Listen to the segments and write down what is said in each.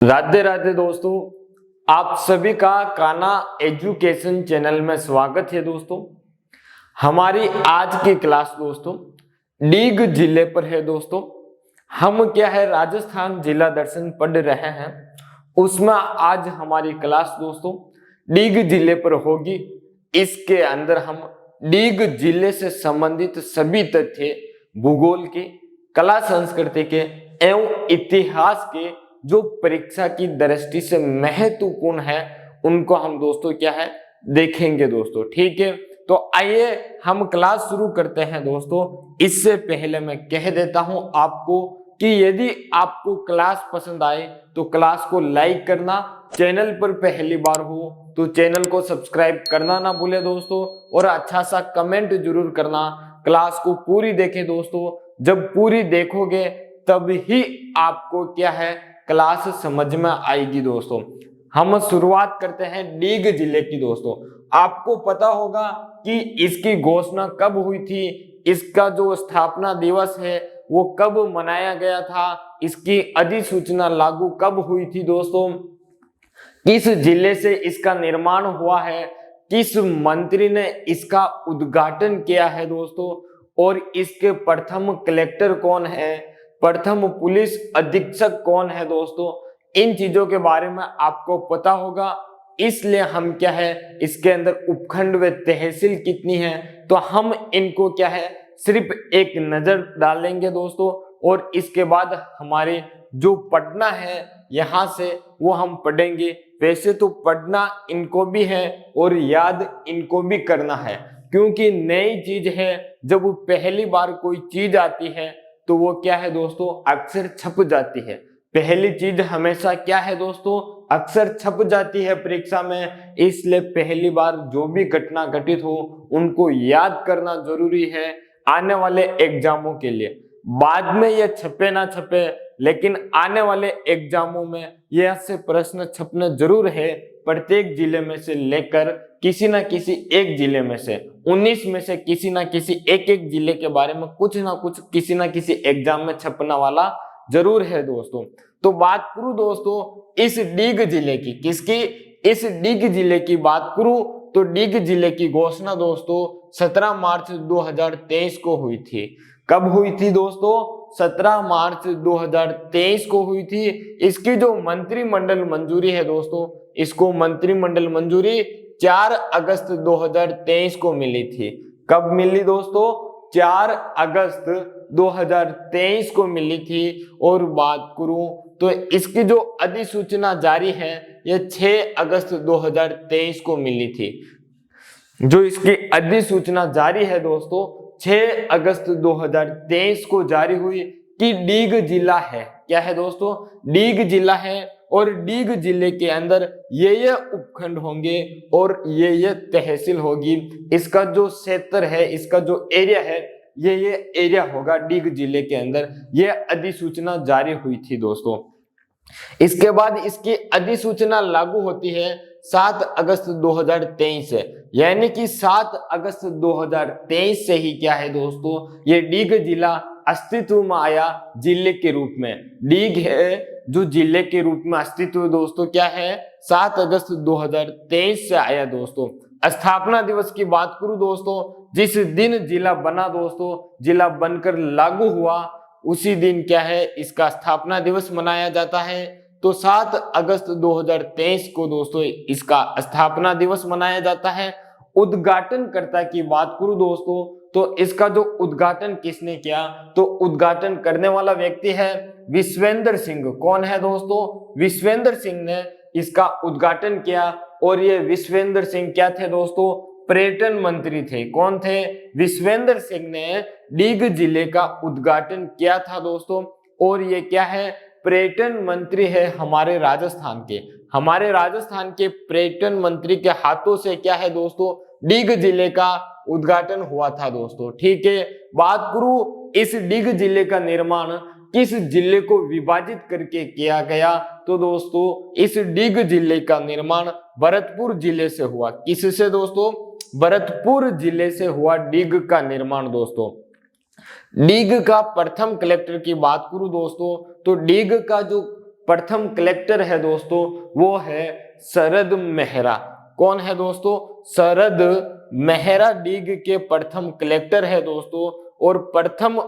राधे राधे दोस्तों, आप सभी का कान्हा एजुकेशन चैनल में स्वागत है। दोस्तों, हमारी आज की क्लास दोस्तों डीग जिले पर है। दोस्तों, हम क्या है राजस्थान जिला दर्शन पढ़ रहे हैं, उसमें आज हमारी क्लास दोस्तों डीग जिले पर होगी। इसके अंदर हम डीग जिले से संबंधित सभी तथ्य भूगोल के, कला संस्कृति के एवं इतिहास के जो परीक्षा की दृष्टि से महत्वपूर्ण है उनको हम दोस्तों क्या है देखेंगे दोस्तों। ठीक है, तो आइए हम क्लास शुरू करते हैं। दोस्तों, इससे पहले मैं कह देता हूं आपको कि यदि आपको क्लास पसंद आए तो क्लास को लाइक करना, चैनल पर पहली बार हो तो चैनल को सब्सक्राइब करना ना भूले दोस्तों, और अच्छा सा कमेंट जरूर करना। क्लास को पूरी देखें दोस्तों, जब पूरी देखोगे तब ही आपको क्या है क्लास समझ में आएगी। दोस्तों, हम शुरुआत करते हैं डीग जिले की। दोस्तों, आपको पता होगा कि इसकी घोषणा कब हुई थी, इसका जो स्थापना दिवस है वो कब मनाया गया था, इसकी अधिसूचना लागू कब हुई थी दोस्तों, किस जिले से इसका निर्माण हुआ है, किस मंत्री ने इसका उद्घाटन किया है दोस्तों, और इसके प्रथम कलेक्टर कौन है, प्रथम पुलिस अधीक्षक कौन है दोस्तों, इन चीजों के बारे में आपको पता होगा। इसलिए हम क्या है इसके अंदर उपखंड व तहसील कितनी है तो हम इनको क्या है सिर्फ एक नजर डालेंगे दोस्तों, और इसके बाद हमारे जो पढ़ना है यहाँ से वो हम पढ़ेंगे। वैसे तो पढ़ना इनको भी है और याद इनको भी करना है, क्योंकि नई चीज है। जब वो पहली बार कोई चीज आती है तो वो क्या है दोस्तों अक्सर छप जाती है। पहली चीज हमेशा क्या है दोस्तों अक्सर छप जाती है परीक्षा में, इसलिए पहली बार जो भी घटना घटित हो उनको याद करना जरूरी है आने वाले एग्जामों के लिए। बाद में ये छपे ना छपे, लेकिन आने वाले एग्जामों में ये ऐसे प्रश्न छपने जरूर है। प्रत्येक जिले में से लेकर किसी ना किसी एक जिले में से 19 में से किसी ना किसी एक जिले के बारे में कुछ ना कुछ किसी ना किसी एग्जाम में छपने वाला जरूर है दोस्तों। तो बात करूं दोस्तों इस डीग जिले की, किसकी, इस डीग जिले की बात करूं तो डीग जिले की घोषणा दोस्तों 17 मार्च 2023 को हुई थी। कब हुई थी दोस्तों? 17 मार्च 2023 को हुई थी। इसकी जो मंत्रिमंडल मंजूरी है दोस्तों, इसको मंत्रिमंडल मंजूरी 4 अगस्त 2023 को मिली थी। कब मिली दोस्तों? 4 अगस्त 2023 को मिली थी। और बात करूं तो इसकी जो अधिसूचना जारी है यह 6 अगस्त 2023 को मिली थी। जो इसकी अधिसूचना जारी है दोस्तों 6 अगस्त 2023 को जारी हुई कि डीग जिला है। क्या है दोस्तों? डीग जिला है, और डीग जिले के अंदर ये उपखंड होंगे और ये तहसील होगी। इसका जो क्षेत्र है, इसका जो एरिया है ये एरिया होगा डीग जिले के अंदर। ये अधिसूचना जारी हुई थी दोस्तों। इसके बाद इसकी अधिसूचना लागू होती है 7 अगस्त 2023 से, यानी कि 7 अगस्त 2023 से ही क्या है दोस्तों ये डीग जिला अस्तित्व में आया जिले के रूप में। डीग है जो जिले के रूप में अस्तित्व दोस्तों क्या है 7 अगस्त 2023 से आया दोस्तों। स्थापना दिवस की बात करूं दोस्तों, जिस दिन जिला बना दोस्तों, जिला बनकर लागू हुआ उसी दिन क्या है इसका स्थापना दिवस मनाया जाता है। तो 7 अगस्त 2023 को दोस्तों इसका स्थापना दिवस मनाया जाता है। उद्घाटनकर्ता की बात करूं दोस्तों तो इसका जो उद्घाटन किसने किया तो उद्घाटन करने वाला व्यक्ति है विश्वेंद्र सिंह। कौन है दोस्तों? विश्वेंद्र सिंह ने इसका उद्घाटन किया। और ये विश्वेंद्र सिंह क्या थे दोस्तों? पर्यटन मंत्री थे। कौन थे? विश्वेंद्र सिंह ने डीग जिले का उद्घाटन किया था दोस्तों। और ये क्या है पर्यटन मंत्री है हमारे राजस्थान के। हमारे राजस्थान के पर्यटन मंत्री के हाथों से क्या है दोस्तों डीग जिले का उद्घाटन हुआ था दोस्तों। ठीक है, बात करूं इस डीग जिले का निर्माण किस जिले को विभाजित करके किया गया तो दोस्तों इस डीग जिले का निर्माण भरतपुर जिले से हुआ। किससे दोस्तों? भरतपुर जिले से हुआ डीग का निर्माण दोस्तों। डीग का प्रथम कलेक्टर की बात करूं दोस्तों तो डीग का जो प्रथम कलेक्टर है दोस्तों वो है शरद मेहरा। कौन है दोस्तों? शरद मेहरा डीग के प्रथम कलेक्टर है दोस्तों। और प्रथम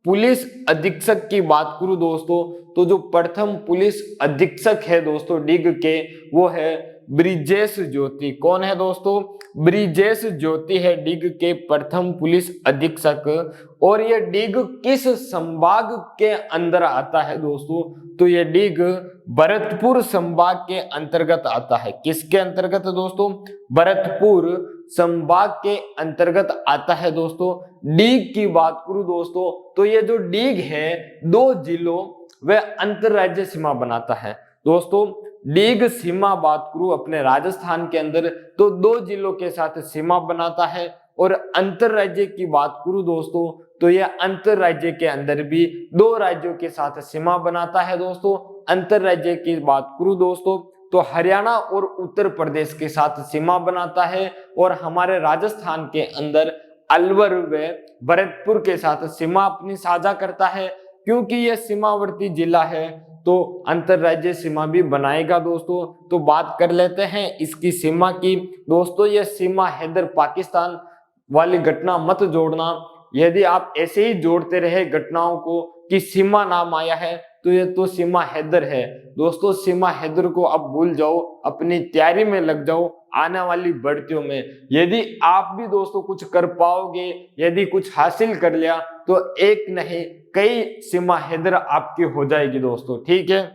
पुलिस अधीक्षक की बात करूं दोस्तों तो जो प्रथम पुलिस अधीक्षक है दोस्तों डीग के वो है ब्रिजेश ज्योति। कौन है दोस्तों? ब्रिजेश ज्योति है डीग के प्रथम पुलिस अधीक्षक। और ये डीग किस संभाग के अंदर आता है दोस्तों? तो ये डीग भरतपुर संभाग के अंतर्गत आता है। किसके अंतर्गत दोस्तों? भरतपुर संभाग के अंतर्गत आता है दोस्तों। डीग की बात करूं दोस्तों तो ये जो डीग है दो जिलों व अंतरराज्य सीमा बनाता है दोस्तों। डीग सीमा बात करूं अपने राजस्थान के अंदर तो दो जिलों के साथ सीमा बनाता है। और अंतरराज्य की बात करूं दोस्तों तो यह अंतरराज्य के अंदर भी दो राज्यों के साथ सीमा बनाता है दोस्तों। अंतरराज्य की बात करूं दोस्तों तो हरियाणा और उत्तर प्रदेश के साथ सीमा बनाता है। और हमारे राजस्थान के अंदर अलवर व भरतपुर के साथ सीमा अपनी साझा करता है। क्योंकि यह सीमावर्ती जिला है तो अंतरराज्य सीमा भी बनाएगा दोस्तों। तो बात कर लेते हैं इसकी सीमा की दोस्तों। यह सीमा हैदर पाकिस्तान वाली घटना मत जोड़ना। यदि आप ऐसे ही जोड़ते रहे घटनाओं को कि सीमा नाम आया है तो ये तो सीमा हैदर है दोस्तों। सीमा हैदर को अब भूल जाओ, अपनी तैयारी में लग जाओ आने वाली भर्तियों में। यदि आप भी दोस्तों कुछ कर पाओगे, यदि कुछ हासिल कर लिया तो एक नहीं कई सीमा हैदर आपकी हो जाएगी दोस्तों, ठीक है।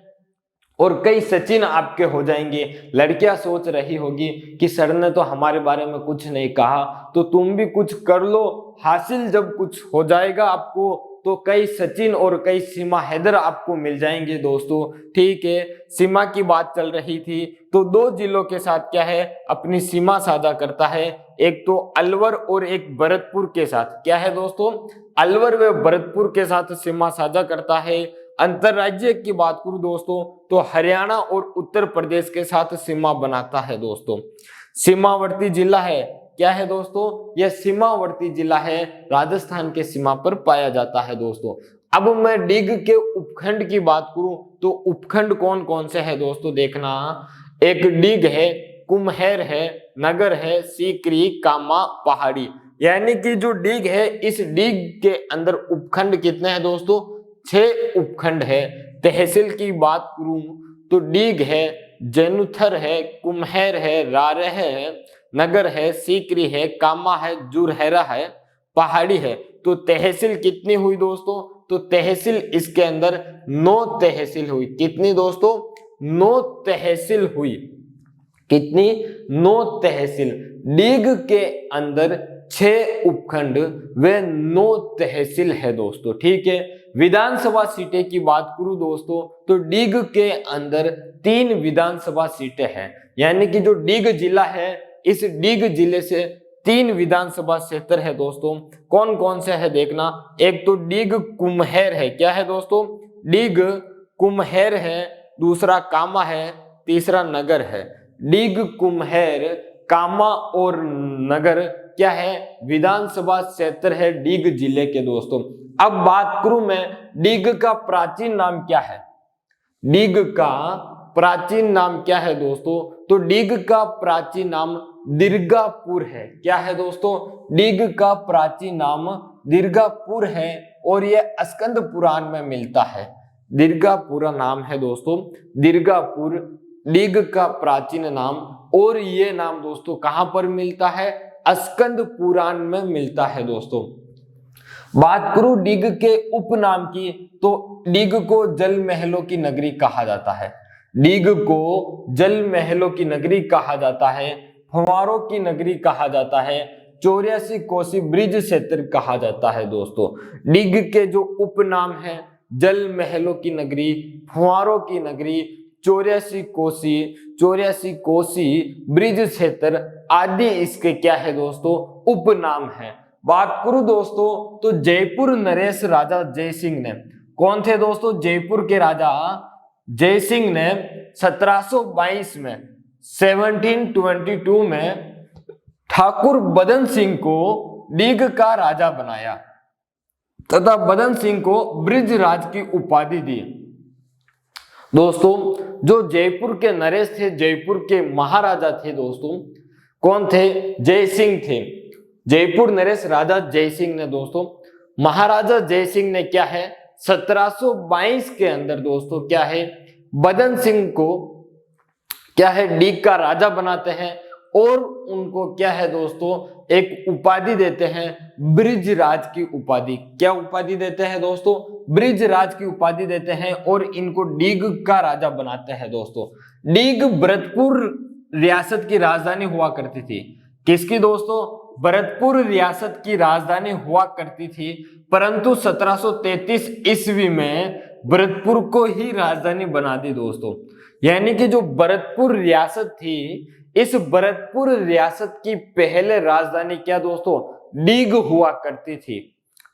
और कई सचिन आपके हो जाएंगे। लड़कियां सोच रही होगी कि सर ने तो हमारे बारे में कुछ नहीं कहा, तो तुम भी कुछ कर लो। हासिल जब कुछ हो जाएगा आपको तो कई सचिन और कई सीमा हैदर आपको मिल जाएंगे दोस्तों, ठीक है। सीमा की बात चल रही थी तो दो जिलों के साथ क्या है अपनी सीमा साझा करता है। एक तो अलवर और एक भरतपुर के साथ क्या है दोस्तों? अलवर व भरतपुर के साथ सीमा साझा करता है। अंतरराज्य की बात करूं दोस्तों तो हरियाणा और उत्तर प्रदेश के साथ सीमा बनाता है दोस्तों। सीमावर्ती जिला है क्या है दोस्तों? यह सीमावर्ती जिला है, राजस्थान के सीमा पर पाया जाता है दोस्तों। अब मैं डीग के उपखंड की बात करूं तो उपखंड कौन कौन से है दोस्तों देखना। एक डीग है, कुम्हेर है, नगर है, सीकरी, कामा, पहाड़ी। यानी कि जो डीग है इस डीग के अंदर उपखंड कितने हैं दोस्तों? 6 उपखंड है। तहसील की बात करूं तो डीग है, जैनुथर है, कुम्हेर है, रारेह है, नगर है, सीकरी है, कामा है, जुरहरा है, पहाड़ी है। तो तहसील कितनी हुई दोस्तों? तो तहसील इसके अंदर 9 तहसील हुई। कितनी दोस्तों? 9 तहसील हुई। कितनी? 9 तहसील। डीग के अंदर 6 उपखंड व 9 तहसील है दोस्तों, ठीक है। विधानसभा सीटें की बात करूं दोस्तों तो डीग के अंदर 3 विधानसभा सीटें हैं। यानी कि जो डीग जिला है इस डीग जिले से 3 विधानसभा क्षेत्र है दोस्तों। कौन कौन से है देखना। एक तो डीग कुम्हेर है, क्या है दोस्तों? डीग कुम्हेर है, दूसरा कामा है, तीसरा नगर है। डीग कुम्हेर, कामा और नगर क्या है? विधानसभा क्षेत्र है डीग जिले के दोस्तों। अब बात करूं मैं डीग का प्राचीन नाम क्या है। डीग का प्राचीन नाम क्या है दोस्तों? तो डीग का प्राचीन नाम दीर्घापुर है। क्या है दोस्तों? डीग का प्राचीन नाम दीर्घापुर है और यह स्कंद पुराण में मिलता है। दीर्घापुर नाम है दोस्तों, दीर्घापुर डीग का प्राचीन नाम। और ये नाम दोस्तों कहां पर मिलता है? स्कंद पुराण में मिलता है दोस्तों। बात करूं डीग के उपनाम की तो डीग को जल महलों की नगरी कहा जाता है। डीग को जल महलों की नगरी कहा जाता है, फव्वारों की नगरी कहा जाता है, 84 कोसी ब्रिज क्षेत्र कहा जाता है दोस्तों। डीग के जो उपनाम है जल महलों की नगरी, फव्वारों की नगरी, 84 कोसी ब्रिज क्षेत्र आदि इसके क्या है दोस्तों? उपनाम है। बात करूं दोस्तों तो जयपुर नरेश राजा जयसिंह ने, कौन थे दोस्तों? जयपुर के राजा जयसिंह ने 1722 में 1722 में ठाकुर बदन सिंह को डीग का राजा बनाया तथा बदन सिंह को ब्रिजराज की उपाधि दी। दोस्तों जो जयपुर के नरेश थे, जयपुर के महाराजा थे दोस्तों, कौन थे? जय सिंह थे। जयपुर नरेश राजा जय सिंह ने दोस्तों, महाराजा जय सिंह ने क्या है 1722 के अंदर दोस्तों क्या है बदन सिंह को क्या है डीग का राजा बनाते हैं और उनको क्या है दोस्तों एक उपाधि देते हैं, ब्रिजराज की उपाधि। क्या उपाधि देते हैं दोस्तों? ब्रिजराज की उपाधि देते हैं और इनको डीग का राजा बनाते हैं दोस्तों। डीग भरतपुर रियासत की राजधानी हुआ करती थी। किसकी दोस्तों? भरतपुर रियासत की राजधानी हुआ करती थी, परंतु 1733 ईस्वी में भरतपुर को ही राजधानी बना दी दोस्तों। यानी कि जो भरतपुर रियासत थी, इस भरतपुर रियासत की पहले राजधानी क्या दोस्तों? डीग हुआ करती थी।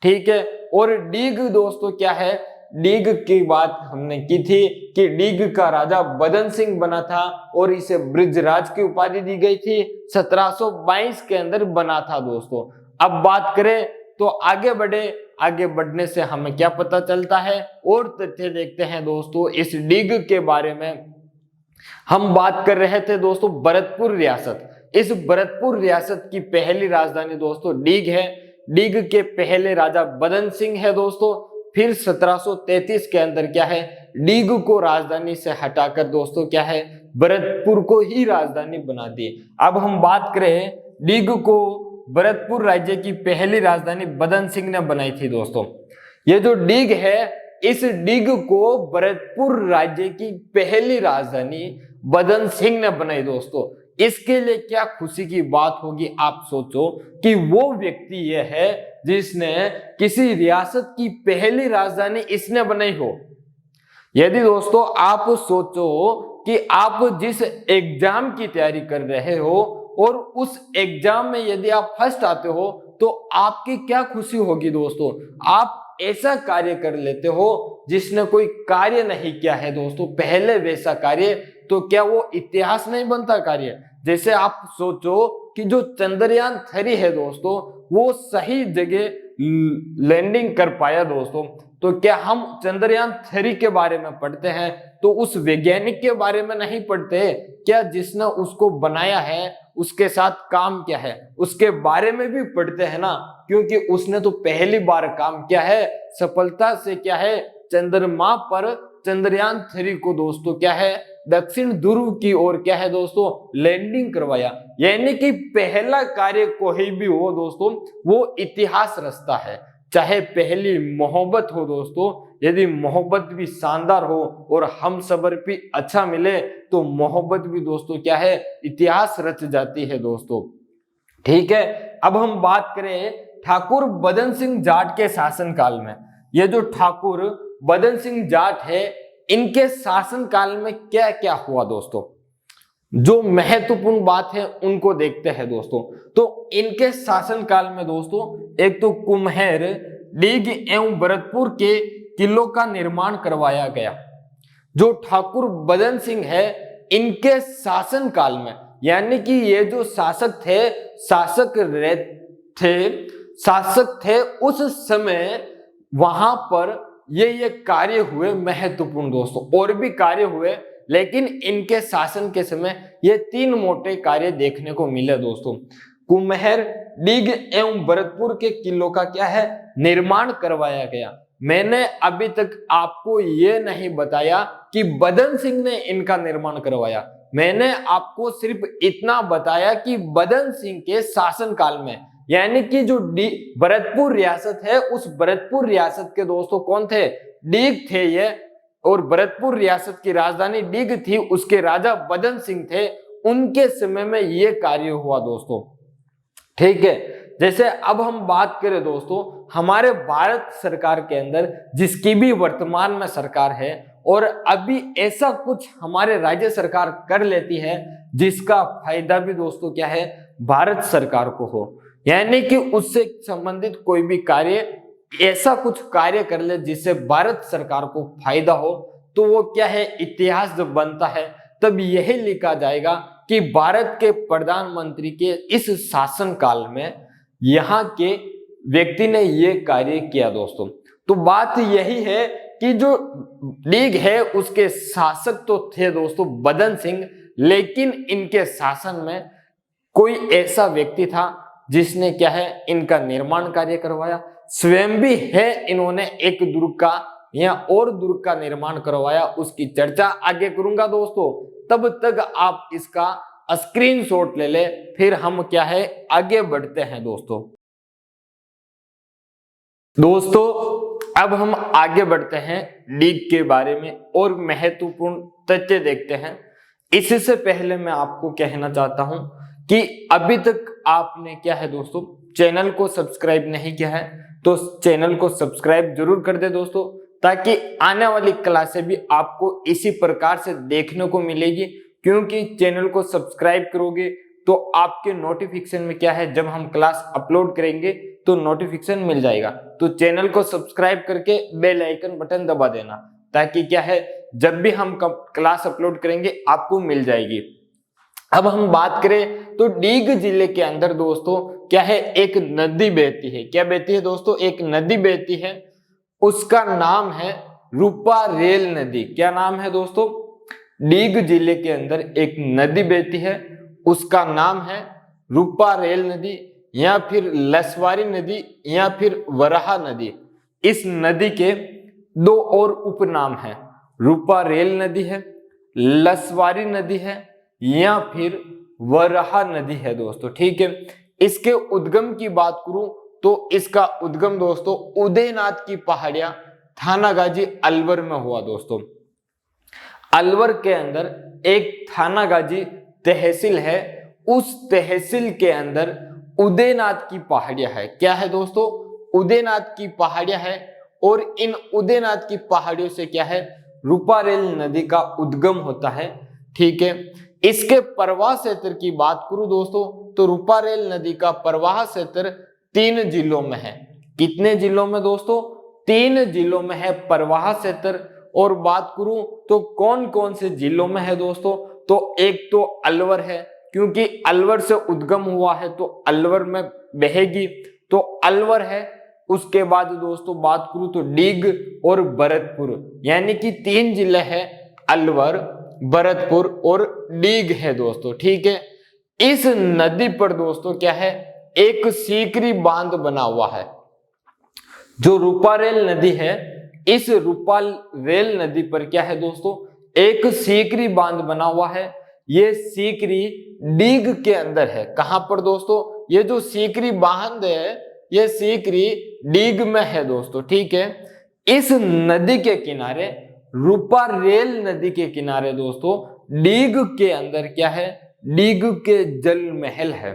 ठीक है, और डीग दोस्तों क्या है, डीग की बात हमने की थी कि डीग का राजा बदन सिंह बना था और इसे ब्रिजराज की उपाधि दी गई थी, 1722 के अंदर बना था दोस्तों। अब बात करें तो आगे बढ़ने से हमें क्या पता चलता है और तथ्य देखते हैं दोस्तों। इस डीग के बारे में हम बात कर रहे थे दोस्तों भरतपुर रियासत। इस भरतपुर रियासत की पहली राजधानी दोस्तों डीग है। डीग के पहले राजा बदन सिंह है दोस्तों। फिर 1733 के अंदर क्या है डीग को राजधानी से हटाकर दोस्तों क्या है भरतपुर को ही राजधानी बना दी। अब हम बात करें डीग को भरतपुर राज्य की पहली राजधानी बदन सिंह ने बनाई थी दोस्तों। ये जो डीग है, इस डीग को भरतपुर राज्य की पहली राजधानी बदन सिंह ने बनाई दोस्तों। इसके लिए क्या खुशी की बात होगी, आप सोचो कि वो व्यक्ति ये है जिसने किसी रियासत की पहली राजधानी इसने बनाई हो। यदि दोस्तों आप सोचो कि आप जिस एग्जाम की तैयारी कर रहे हो और उस एग्जाम में यदि आप फर्स्ट आते हो तो आपकी क्या खुशी होगी दोस्तों। आप ऐसा कार्य कर लेते हो जिसने कोई कार्य नहीं किया है दोस्तों पहले वैसा कार्य, तो क्या वो इतिहास नहीं बनता कार्य। जैसे आप सोचो कि जो चंद्रयान 3 है दोस्तों वो सही जगह लैंडिंग कर पाया दोस्तों, तो क्या हम चंद्रयान 3 के बारे में पढ़ते हैं तो उस वैज्ञानिक के बारे में नहीं पढ़ते? क्या जिसने उसको बनाया है उसके साथ काम क्या है उसके बारे में भी पढ़ते हैं ना, क्योंकि उसने तो पहली बार काम किया है सफलता से क्या है चंद्रमा पर चंद्रयान 3 को दोस्तों क्या है दक्षिण ध्रुव की ओर क्या है दोस्तों लैंडिंग करवाया। यानी कि पहला कार्य कोई भी हो दोस्तों वो इतिहास रचता है। चाहे पहली मोहब्बत हो दोस्तों, यदि मोहब्बत भी शानदार हो और हम सबर भी अच्छा मिले तो मोहब्बत भी दोस्तों क्या है इतिहास रच जाती है दोस्तों। ठीक है, अब हम बात करें ठाकुर बदन सिंह जाट के शासनकाल में। ये जो ठाकुर बदन सिंह जाट है इनके शासनकाल में क्या क्या हुआ दोस्तों, जो महत्वपूर्ण बात है उनको देखते हैं दोस्तों। तो इनके शासनकाल में दोस्तों एक तो कुम्हेर, डीग एवं भरतपुर के किलों का निर्माण करवाया गया। जो ठाकुर बदन सिंह है इनके शासनकाल में, यानी कि ये जो शासक थे उस समय वहां पर ये कार्य हुए महत्वपूर्ण दोस्तों। और भी कार्य हुए लेकिन इनके शासन के समय ये 3 मोटे कार्य देखने को मिले दोस्तों। कुम्हेर, डीग एवं भरतपुर के किलों का क्या है निर्माण करवाया गया। मैंने अभी तक आपको ये नहीं बताया कि बदन सिंह ने इनका निर्माण करवाया, मैंने आपको सिर्फ इतना बताया कि बदन सिंह के शासनकाल में, यानी कि जो भरतपुर रियासत है उस भरतपुर रियासत के दोस्तों कौन थे डीग थे ये, और भरतपुर रियासत की राजधानी डीग थी, उसके राजा बदन सिंह थे, उनके समय में ये कार्य हुआ दोस्तों। ठीक है, जैसे अब हम बात करें दोस्तों हमारे भारत सरकार के अंदर जिसकी भी वर्तमान में सरकार है और अभी ऐसा कुछ हमारे राज्य सरकार कर लेती है जिसका फायदा भी दोस्तों क्या है भारत सरकार को हो, यानी कि उससे संबंधित कोई भी कार्य ऐसा कुछ कार्य कर ले जिससे भारत सरकार को फायदा हो, तो वो क्या है इतिहास जब बनता है तब यही लिखा जाएगा कि भारत के प्रधानमंत्री के इस शासनकाल में यहाँ के व्यक्ति ने ये कार्य किया दोस्तों। तो बात यही है कि जो डीग है उसके शासक तो थे दोस्तों बदन सिंह, लेकिन इनके शासन में कोई ऐसा व्यक्ति था जिसने क्या है इनका निर्माण कार्य करवाया। स्वयं भी है इन्होंने एक दुर्ग का या और दुर्ग का निर्माण करवाया, उसकी चर्चा आगे करूंगा दोस्तों। तब तक आप इसका स्क्रीनशॉट ले ले, फिर हम क्या है आगे बढ़ते हैं दोस्तों। अब हम आगे बढ़ते हैं डीग के बारे में और महत्वपूर्ण तथ्य देखते हैं। इससे पहले मैं आपको कहना चाहता हूं कि अभी तक आपने क्या है दोस्तों चैनल को सब्सक्राइब नहीं किया है तो चैनल को सब्सक्राइब जरूर कर दे दोस्तों, ताकि आने वाली क्लासें भी आपको इसी प्रकार से देखने को मिलेगी। क्योंकि चैनल को सब्सक्राइब करोगे तो आपके नोटिफिकेशन में क्या है जब हम क्लास अपलोड करेंगे तो नोटिफिकेशन मिल जाएगा। तो चैनल को सब्सक्राइब करके बेल आइकन बटन दबा देना, ताकि क्या है जब भी हम क्लास अपलोड करेंगे आपको मिल जाएगी। अब हम बात करें तो डीग जिले के अंदर दोस्तों क्या है एक नदी बहती है। क्या बहती है दोस्तों? एक नदी बहती है, उसका नाम है रूपा रेल नदी। क्या नाम है दोस्तों? डीग जिले के अंदर एक नदी बहती है, उसका नाम है रूपा रेल नदी या फिर लसवारी नदी या फिर वराहा नदी। इस नदी के दो और उपनाम हैं, रूपा रेल नदी है, लसवारी नदी है या फिर वराहा नदी है दोस्तों। ठीक है, इसके उद्गम की बात करूं तो इसका उद्गम दोस्तों उदयनाथ की पहाड़ियां थानागाजी अलवर में हुआ दोस्तों। अलवर के अंदर एक थानागाजी तहसील है, उस तहसील के अंदर उदयनाथ की पहाड़ियां है। क्या है दोस्तों? उदयनाथ की पहाड़ियां है और इन उदयनाथ की पहाड़ियों से क्या है रूपा रेल नदी का उद्गम होता है। ठीक है, इसके प्रवाह क्षेत्र की बात करूं दोस्तों तो रूपा रेल नदी का प्रवाह क्षेत्र 3 जिलों में है। कितने जिलों में दोस्तों? 3 जिलों में है प्रवाह क्षेत्र। और बात करूं तो कौन कौन से जिलों में है दोस्तों? तो एक तो अलवर है, क्योंकि अलवर से उद्गम हुआ है तो अलवर में बहेगी, तो अलवर है। उसके बाद दोस्तों बात करूं तो डीग और भरतपुर, यानी कि 3 जिले हैं, अलवर, भरतपुर और डीग है दोस्तों। ठीक है, इस नदी पर दोस्तों क्या है एक सीकरी बांध बना हुआ है। जो रूपा रेल नदी है, इस रूपा रेल नदी पर क्या है दोस्तों एक सीकरी बांध बना हुआ है। ये सीकरी डीग के अंदर है। कहां पर दोस्तों? ये जो सीकरी बांध है ये सीकरी डीग में है दोस्तों। ठीक है, इस नदी के किनारे रूपा रेल नदी के किनारे दोस्तों डीग के अंदर क्या है डीग के जल महल है।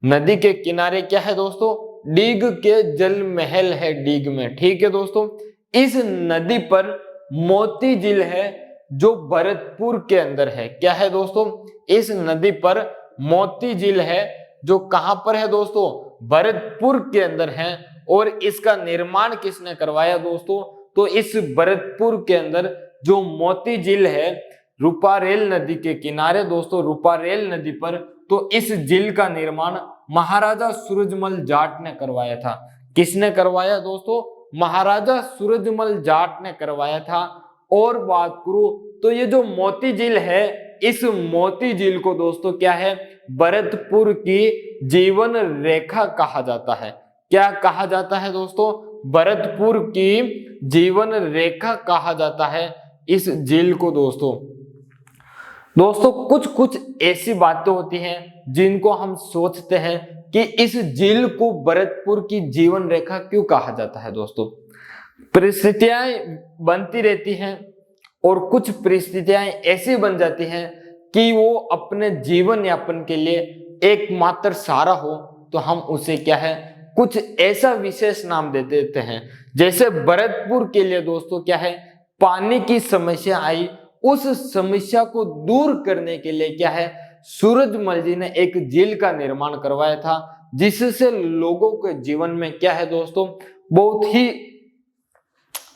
नदी के किनारे क्या है दोस्तों? डीग के जल महल है डीग में। ठीक है दोस्तों, इस नदी पर मोती झील है जो भरतपुर के अंदर है। क्या है दोस्तों? इस नदी पर मोती झील है जो कहां पर है दोस्तों? भरतपुर के अंदर है। और इसका निर्माण किसने करवाया दोस्तों? तो इस भरतपुर के अंदर जो मोती झील है रूपा रेल नदी के किनारे दोस्तों, रूपा रेल नदी पर, तो इस झील का निर्माण महाराजा सूरजमल जाट ने करवाया था। किसने करवाया दोस्तों? महाराजा सूरजमल जाट ने करवाया था। और बात करूं तो ये जो मोती झील है, इस मोती झील को दोस्तों क्या है भरतपुर की जीवन रेखा कहा जाता है। क्या कहा जाता है दोस्तों? भरतपुर की जीवन रेखा कहा जाता है इस झील को दोस्तों। कुछ कुछ ऐसी बातें होती हैं जिनको हम सोचते हैं कि इस झील को भरतपुर की जीवन रेखा क्यों कहा जाता है दोस्तों। परिस्थितियां बनती रहती हैं और कुछ परिस्थितियां ऐसी बन जाती हैं कि वो अपने जीवन यापन के लिए एकमात्र सहारा हो, तो हम उसे क्या है कुछ ऐसा विशेष नाम दे देते हैं। जैसे भरतपुर के लिए दोस्तों क्या है पानी की समस्या आई, उस समस्या को दूर करने के लिए क्या है सूरजमल जी ने एक झील का निर्माण करवाया था, जिससे लोगों के जीवन में क्या है दोस्तों बहुत ही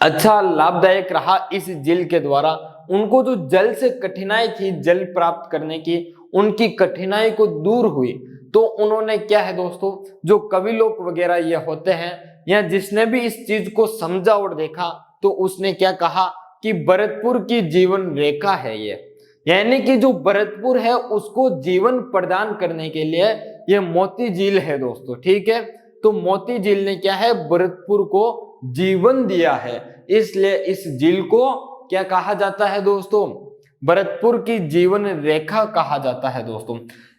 अच्छा लाभदायक रहा। इस झील के द्वारा उनको जो जल से कठिनाई थी जल प्राप्त करने की, उनकी कठिनाई को दूर हुई। तो उन्होंने क्या है दोस्तों जो कवि लोग वगैरह ये होते हैं या जिसने भी इस चीज को समझा और देखा, तो उसने क्या कहा कि भरतपुर की जीवन रेखा है ये, यानी कि जो भरतपुर है उसको जीवन प्रदान करने के लिए ये मोती झील है दोस्तों, ठीक है। तो मोती झील ने क्या है, भरतपुर को जीवन दिया है, इसलिए इस झील को क्या कहा जाता है दोस्तों, भरतपुर की जीवन रेखा कहा जाता है दोस्तों।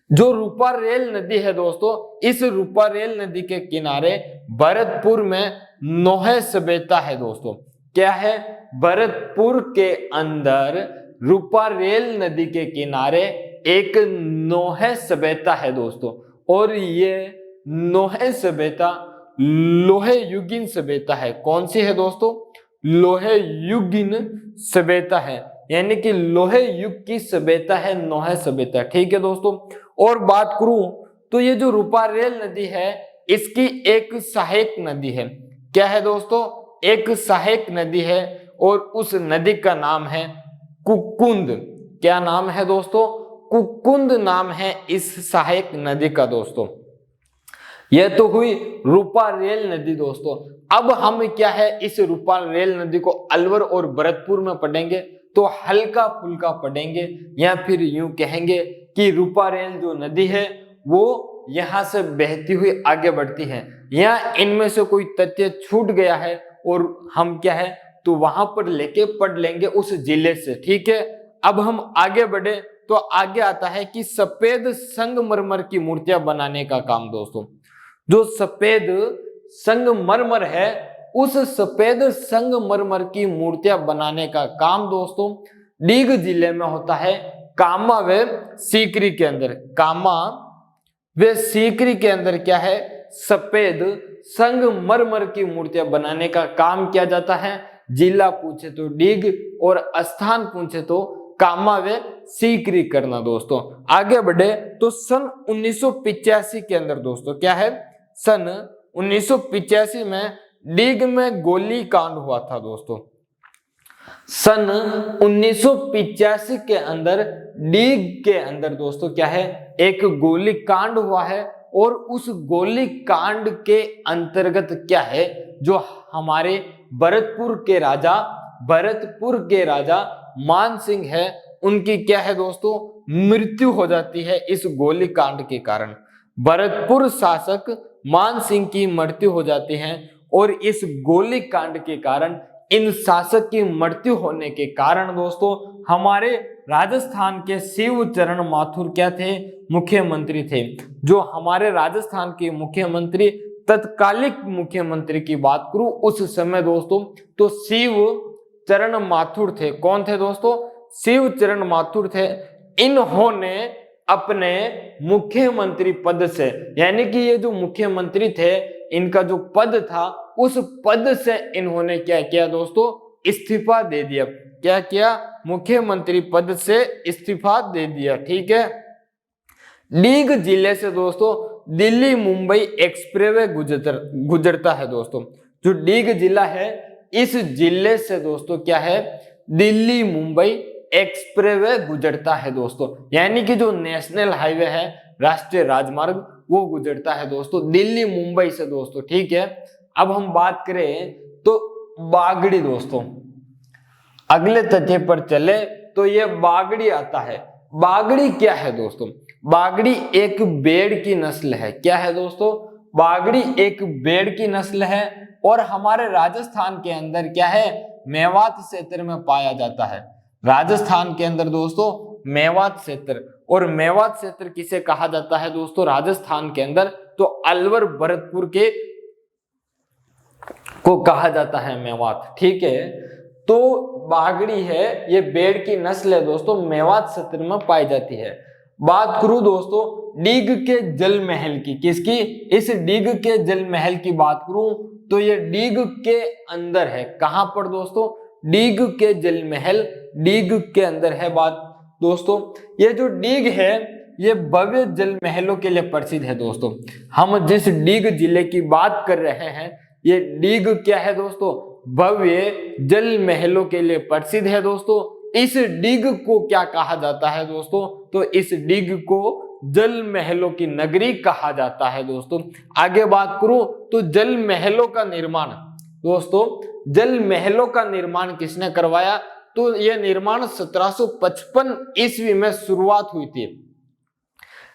जो रूपा रेल नदी है दोस्तों, इस रूपा रेल नदी के किनारे भरतपुर में नोहे सभ्यता है दोस्तों। क्या है, भरतपुर के अंदर रूपा रेल नदी के किनारे एक नोहे सभ्यता है दोस्तों, और ये नोहे सभ्यता लोहे युगीन सभ्यता है। कौन सी है दोस्तों, लोहे युगीन सभ्यता है, यानी कि लोहे युग की सभ्यता है नोहे सभ्यता, ठीक है दोस्तों। और बात करूं तो ये जो रूपा रेल नदी है इसकी एक सहायक नदी है। क्या है दोस्तों, एक सहायक नदी है, और उस नदी का नाम है कुकुंद। क्या नाम है दोस्तों, कुकुंद नाम है इस सहायक नदी का दोस्तों। यह तो हुई रूपा रेल नदी दोस्तों। अब हम क्या है, इस रूपा रेल नदी को अलवर और भरतपुर में पढ़ेंगे तो हल्का फुल्का पढ़ेंगे, या फिर यूं कहेंगे कि रूपा रेल जो नदी है वो यहां से बहती हुई आगे बढ़ती है, या इनमें से कोई तथ्य छूट गया है और हम क्या है तो वहां पर लेके पढ़ लेंगे उस जिले से, ठीक है। अब हम आगे बढ़े तो आगे आता है कि सफेद संगमरमर की मूर्तियां बनाने का काम दोस्तों। जो सफेद संगमरमर है उस सफेद संगमरमर की मूर्तियां बनाने का काम दोस्तों डीग जिले में होता है, कामा व सीकरी के अंदर। कामा व सीकरी के अंदर क्या है, सफेद संगमरमर की मूर्तियां बनाने का काम किया जाता है। जिला पूछे तो डीग और स्थान पूछे तो कामा व सीकरी करना दोस्तों। आगे बढ़े तो सन 1985 के अंदर दोस्तों क्या है, सन 1985 में डीग में गोली कांड हुआ था दोस्तों। सन 1985 के अंदर डीग के अंदर दोस्तों क्या है, एक गोली कांड हुआ है, और उस गोली कांड के अंतर्गत क्या है, जो हमारे भरतपुर के राजा मान सिंह है, उनकी क्या है दोस्तों, मृत्यु हो जाती है इस गोली कांड के कारण। भरतपुर शासक मान सिंह की मृत्यु हो जाती है, और इस गोली कांड के कारण, इन शासक की मृत्यु होने के कारण दोस्तों हमारे राजस्थान के शिवचरण माथुर क्या थे, मुख्यमंत्री थे। जो हमारे राजस्थान के मुख्यमंत्री, तत्कालिक मुख्यमंत्री की बात करूं उस समय दोस्तों तो शिवचरण माथुर थे। कौन थे दोस्तों, शिवचरण माथुर थे। इन्होंने अपने मुख्यमंत्री पद से, यानी कि ये जो मुख्यमंत्री थे इनका जो पद था उस पद से इन्होंने क्या किया दोस्तों, इस्तीफा दे दिया। क्या किया, मुख्यमंत्री पद से इस्तीफा दे दिया, ठीक है। डीग जिले से दोस्तों दिल्ली मुंबई एक्सप्रेसवे गुजरता है दोस्तों। जो डीग जिला है इस जिले से दोस्तों क्या है, दिल्ली मुंबई एक्सप्रेसवे गुजरता है दोस्तों, यानी कि जो नेशनल हाईवे है, राष्ट्रीय राजमार्ग, वो गुजरता है दोस्तों दिल्ली मुंबई से दोस्तों, ठीक है। अब हम बात करें तो बागड़ी दोस्तों, अगले तथ्य पर चले तो ये बागड़ी आता है। बागड़ी क्या है दोस्तों, बागड़ी एक भेड़ की नस्ल है। क्या है दोस्तों, बागड़ी एक भेड़ की नस्ल है, और हमारे राजस्थान के अंदर क्या है, मेवात क्षेत्र में पाया जाता है। राजस्थान के अंदर दोस्तों मेवात क्षेत्र, और मेवात क्षेत्र किसे कहा जाता है दोस्तों राजस्थान के अंदर, तो अलवर भरतपुर के को कहा जाता है मेवात, ठीक है। तो बागड़ी है ये भेड़ की नस्ल है दोस्तों, मेवात क्षेत्र में पाई जाती है। बात करूं दोस्तों डीग के जल महल की, किसकी, इस डीग के जल महल की बात करूं तो ये डीग के अंदर है। कहां पर दोस्तों, डीग के जल महल डीग के अंदर है। बात दोस्तों ये जो डीग है ये भव्य जल महलों के लिए प्रसिद्ध है दोस्तों। हम जिस डीग जिले की बात कर रहे हैं ये डीग क्या है दोस्तों, भव्य जल महलों के लिए प्रसिद्ध है दोस्तों। इस डीग को क्या कहा जाता है दोस्तों, तो इस डीग को जल महलों की नगरी कहा जाता है दोस्तों। आगे बात करूं तो जल महलों का निर्माण दोस्तों, जल महलों का निर्माण किसने करवाया? तो यह निर्माण 1755 ईस्वी में शुरुआत हुई थी।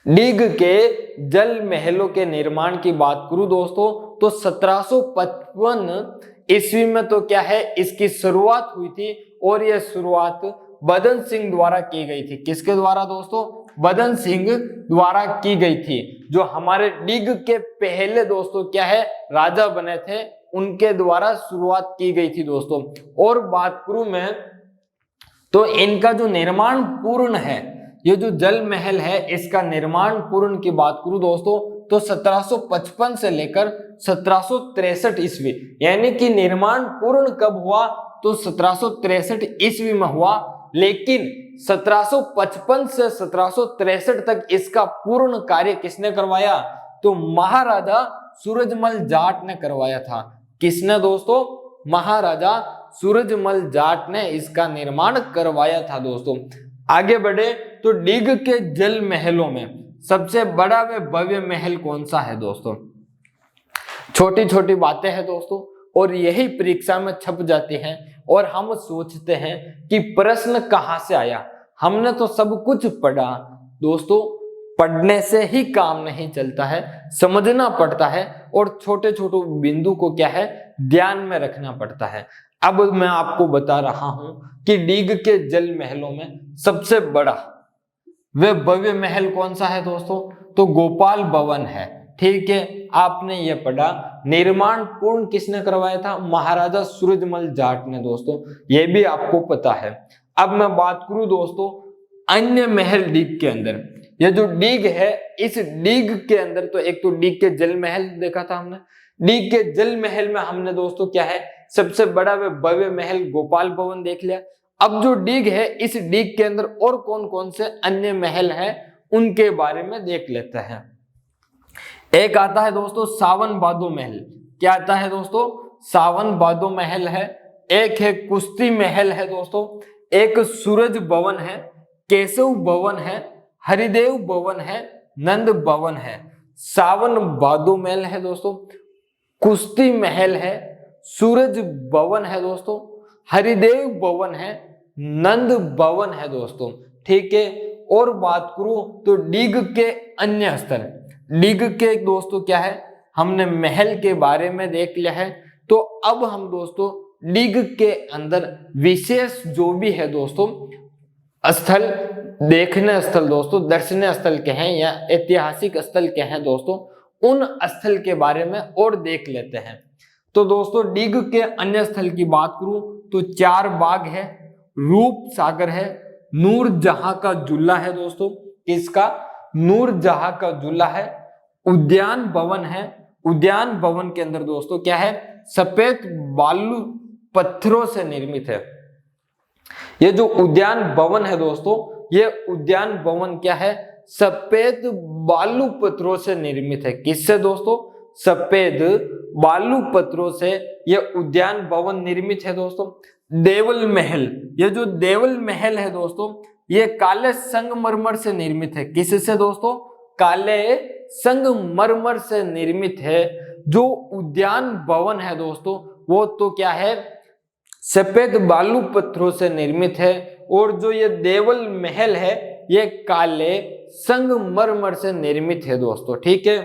डीग के जल महलों के निर्माण की बात करूं दोस्तों तो 1755 ईस्वी में तो क्या है इसकी शुरुआत हुई थी, और यह शुरुआत बदन सिंह द्वारा की गई थी। किसके द्वारा दोस्तों? बदन सिंह द्वारा की गई थी, जो हमारे डीग के पहले दोस्तों क्या है राजा बने थे, उनके द्वारा शुरुआत की गई थी दोस्तों। और बात करूं मैं तो इनका जो निर्माण पूर्ण है, ये जो जल महल है इसका निर्माण पूर्ण की बात करूं दोस्तों तो 1755 से लेकर 1763 ईस्वी, यानी कि निर्माण पूर्ण कब हुआ? तो 1763 ईस्वी में हुआ। लेकिन 1755 से 1763 तक इसका पूर्ण कार्य किसने करवाया? तो महाराजा सूरजमल जाट ने करवाया था। किसने दोस्तों? महाराजा सूरजमल जाट ने इसका निर्माण करवाया था दोस्तों। आगे बढ़े तो डीग के जल महलों में सबसे बड़ा व भव्य महल कौन सा है दोस्तों? छोटी छोटी बातें हैं दोस्तों, और यही परीक्षा में छप जाती हैं, और हम सोचते हैं कि प्रश्न कहां से आया। हमने तो सब कुछ पढ़ा दोस्तों, पढ़ने से ही काम नहीं चलता है, समझना पड़ता है, और छोटे छोटे बिंदु को क्या है ध्यान में रखना पड़ता है। अब मैं आपको बता रहा हूं कि डीग के जल महलों में सबसे बड़ा वे भव्य महल कौन सा है दोस्तों? तो गोपाल भवन है। ठीक है, आपने ये पढ़ा। निर्माण पूर्ण किसने करवाया था? महाराजा सूरजमल जाट ने दोस्तों, ये भी आपको पता है। अब मैं बात करूं दोस्तों अन्य महल डीग के अंदर, ये जो डीग है इस डीग के अंदर तो एक तो डीग के जल महल देखा था हमने, डीग के जल महल में हमने दोस्तों क्या है सबसे बड़ा व भव्य महल गोपाल भवन देख लिया। अब जो डीग है इस डीग के अंदर और कौन कौन से अन्य महल हैं उनके बारे में देख लेते हैं। एक आता है दोस्तों सावन बादो महल। क्या आता है दोस्तों? सावन बादो महल है। एक है कुश्ती महल है दोस्तों, एक सूरज भवन है, केशव भवन है, हरिदेव भवन है, नंद भवन है। सावन बादो महल है दोस्तों, कुश्ती महल है, सूरज भवन है दोस्तों, हरिदेव भवन है, नंद भवन है दोस्तों। ठीक है, और बात करूं तो डीग के अन्य स्थल, डीग के दोस्तों क्या है हमने महल के बारे में देख लिया है। तो अब हम दोस्तों डीग के अंदर विशेष जो भी है दोस्तों स्थल, देखने स्थल दोस्तों, दर्शनीय स्थल के हैं या ऐतिहासिक स्थल के हैं दोस्तों, उन स्थल के बारे में और देख लेते हैं। तो दोस्तों डीग के अन्य स्थल की बात करूं तो चार बाग है, रूप सागर है, नूर जहां का झूला है दोस्तों, किसका? नूर जहां का झूला है, उद्यान भवन है। उद्यान भवन के अंदर दोस्तों क्या है सफेद बालू पत्थरों से निर्मित है। ये जो उद्यान भवन है दोस्तों, ये उद्यान भवन क्या है सफेद बालू पत्थरों से निर्मित है। किससे दोस्तों? सफेद बालू पत्थरों से यह उद्यान भवन निर्मित है दोस्तों। देवल महल, ये जो देवल महल है दोस्तों ये काले संगमरमर से निर्मित है। किससे दोस्तों? काले संगमरमर से निर्मित है। जो उद्यान भवन है दोस्तों वो तो क्या है सफेद बालू पत्थरों से निर्मित है, और जो ये देवल महल है ये काले संगमरमर से निर्मित है दोस्तों। ठीक है,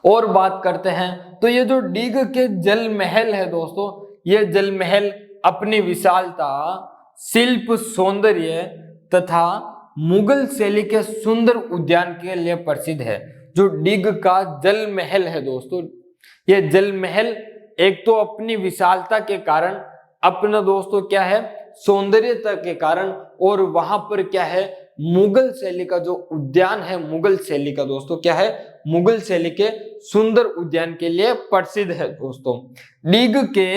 और बात करते हैं तो ये जो डीग के जल महल है दोस्तों, ये जल महल अपनी विशालता, शिल्प सौंदर्य तथा मुगल शैली के सुंदर उद्यान के लिए प्रसिद्ध है। जो डीग का जल महल है दोस्तों, ये जल महल एक तो अपनी विशालता के कारण, अपना दोस्तों क्या है सौंदर्यता के कारण, और वहां पर क्या है मुगल शैली का जो उद्यान है, मुगल शैली का दोस्तों क्या है मुगल शैली के सुंदर उद्यान के लिए प्रसिद्ध है दोस्तों। डीग के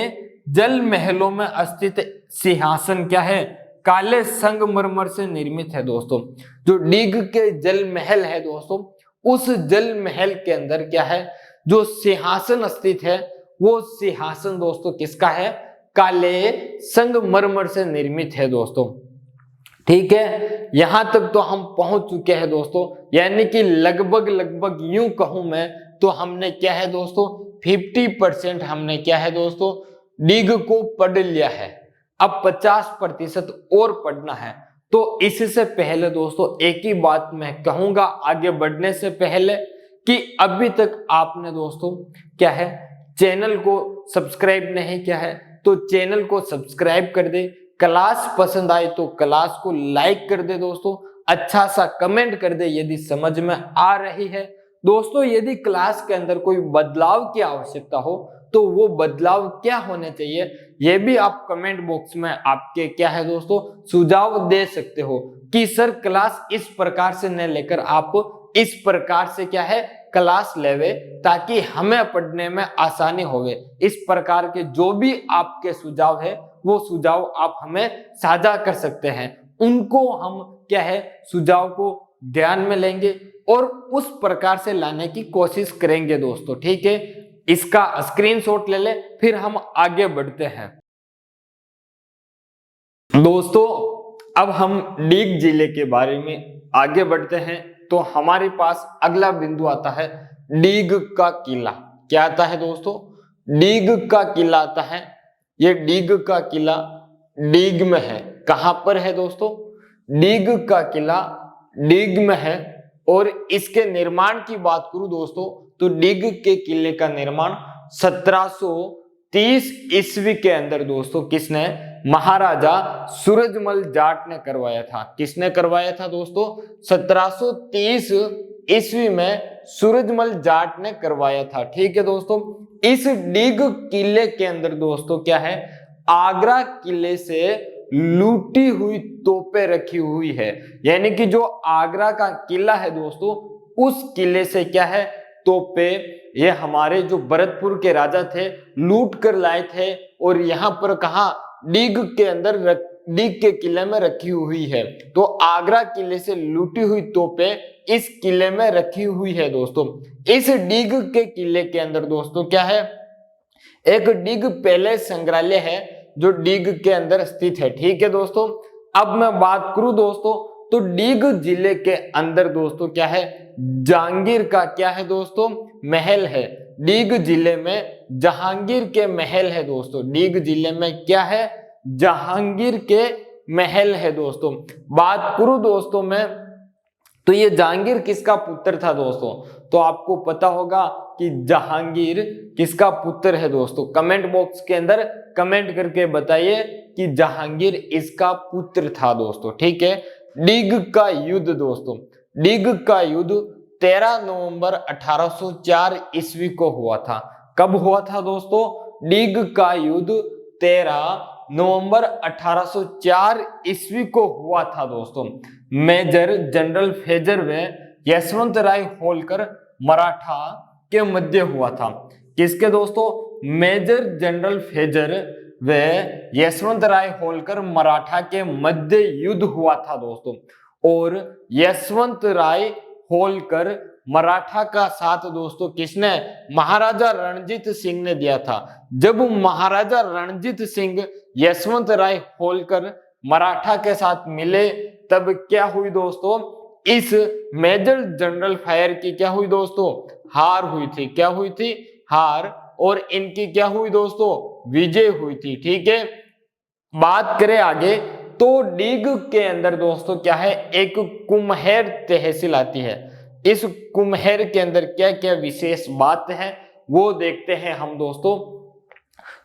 जल महलों में स्थित सिंहासन क्या है काले संगमरमर से निर्मित है दोस्तों। जो डीग के जल महल है दोस्तों, उस जल महल के अंदर क्या है जो सिंहासन स्थित है, वो सिंहासन दोस्तों किसका है? काले संगमरमर से निर्मित है दोस्तों। ठीक है, यहां तक तो हम पहुंच चुके हैं दोस्तों, यानी कि लगभग यूं कहूं मैं तो हमने क्या है दोस्तों 50% हमने क्या है दोस्तों डीग को पढ़ लिया है, अब 50% और पढ़ना है। तो इससे पहले दोस्तों एक ही बात मैं कहूंगा आगे बढ़ने से पहले कि अभी तक आपने दोस्तों क्या है चैनल को सब्सक्राइब नहीं किया है तो चैनल को सब्सक्राइब कर दे, क्लास पसंद आए तो क्लास को लाइक कर दे दोस्तों, अच्छा सा कमेंट कर दे यदि समझ में आ रही है। दोस्तों यदि क्लास के अंदर कोई बदलाव की आवश्यकता हो तो वो बदलाव क्या होने चाहिए ये भी आप कमेंट बॉक्स में आपके क्या है दोस्तों सुझाव दे सकते हो कि सर क्लास इस प्रकार से न लेकर आप इस प्रकार से क्या है क्लास लेवे ताकि हमें पढ़ने में आसानी होवे। इस प्रकार के जो भी आपके सुझाव है वो सुझाव आप हमें साझा कर सकते हैं, उनको हम क्या है सुझाव को ध्यान में लेंगे और उस प्रकार से लाने की कोशिश करेंगे दोस्तों, ठीक है। इसका स्क्रीनशॉट ले ले फिर हम आगे बढ़ते हैं। दोस्तों अब हम डीग जिले के बारे में आगे बढ़ते हैं तो हमारे पास अगला बिंदु आता है डीग का किला। क्या आता है दोस्तों? डीग का किला आता है। ये डीग का किला डीग में है। कहां पर है दोस्तों? डीग का किला डीग में है और इसके निर्माण की बात करूं दोस्तों तो डीग के किले का निर्माण 1730 ईस्वी के अंदर दोस्तों किसने? महाराजा सूरजमल जाट ने करवाया था। किसने करवाया था दोस्तों? 1730 ईस्वी में सूरजमल जाट ने करवाया था, ठीक है दोस्तों। इस डीग किले के अंदर दोस्तों क्या है आगरा किले से लूटी हुई तोपें रखी हुई है, यानी कि जो आगरा का किला है दोस्तों उस किले से क्या है तोपें ये हमारे जो भरतपुर के राजा थे लूट कर लाए थे और यहाँ पर कहा डीग के अंदर डीग के किले में रखी हुई है। तो आगरा किले से लूटी हुई तोपें इस किले में रखी हुई है दोस्तों। इस डीग के किले के अंदर दोस्तों क्या है एक डीग पैलेस संग्रहालय है जो डीग के अंदर स्थित है, ठीक है दोस्तों। अब मैं बात करूं दोस्तों तो डीग जिले के अंदर दोस्तों क्या है जहांगीर का क्या है दोस्तों महल है। डीग जिले में जहांगीर के महल है दोस्तों। डीग जिले में क्या है जहांगीर के महल है दोस्तों। बात करूं दोस्तों मैं तो ये जहांगीर किसका पुत्र था दोस्तों? तो आपको पता होगा कि जहांगीर किसका पुत्र है दोस्तों। कमेंट बॉक्स के अंदर कमेंट करके बताइए कि जहांगीर इसका पुत्र था दोस्तों, ठीक है। डीग का युद्ध दोस्तों, डीग का युद्ध 13 नवंबर 1804 ईस्वी को हुआ था। कब हुआ था दोस्तों? डीग का युद्ध 13 नवंबर 1804 ईस्वी को हुआ था दोस्तों। मेजर जनरल फेजर व यशवंत राय होलकर मराठा के मध्य हुआ था। किसके दोस्तों? मेजर जनरल फेजर व यशवंत राय होलकर मराठा के मध्य युद्ध हुआ था दोस्तों। और यशवंत राय होलकर मराठा का साथ दोस्तों किसने? महाराजा रणजीत सिंह ने दिया था। जब महाराजा रणजीत सिंह यशवंत राय होलकर मराठा के साथ मिले तब क्या हुई दोस्तों? इस मेजर जनरल फायर की क्या हुई दोस्तों? हार हुई थी। क्या हुई थी? हार। और इनकी क्या हुई दोस्तों? विजय हुई थी, ठीक है। बात करें आगे तो डीग के अंदर दोस्तों क्या है एक कुम्हेर तहसील आती है। इस कुम्हेर के अंदर क्या क्या विशेष बात है वो देखते हैं हम दोस्तों।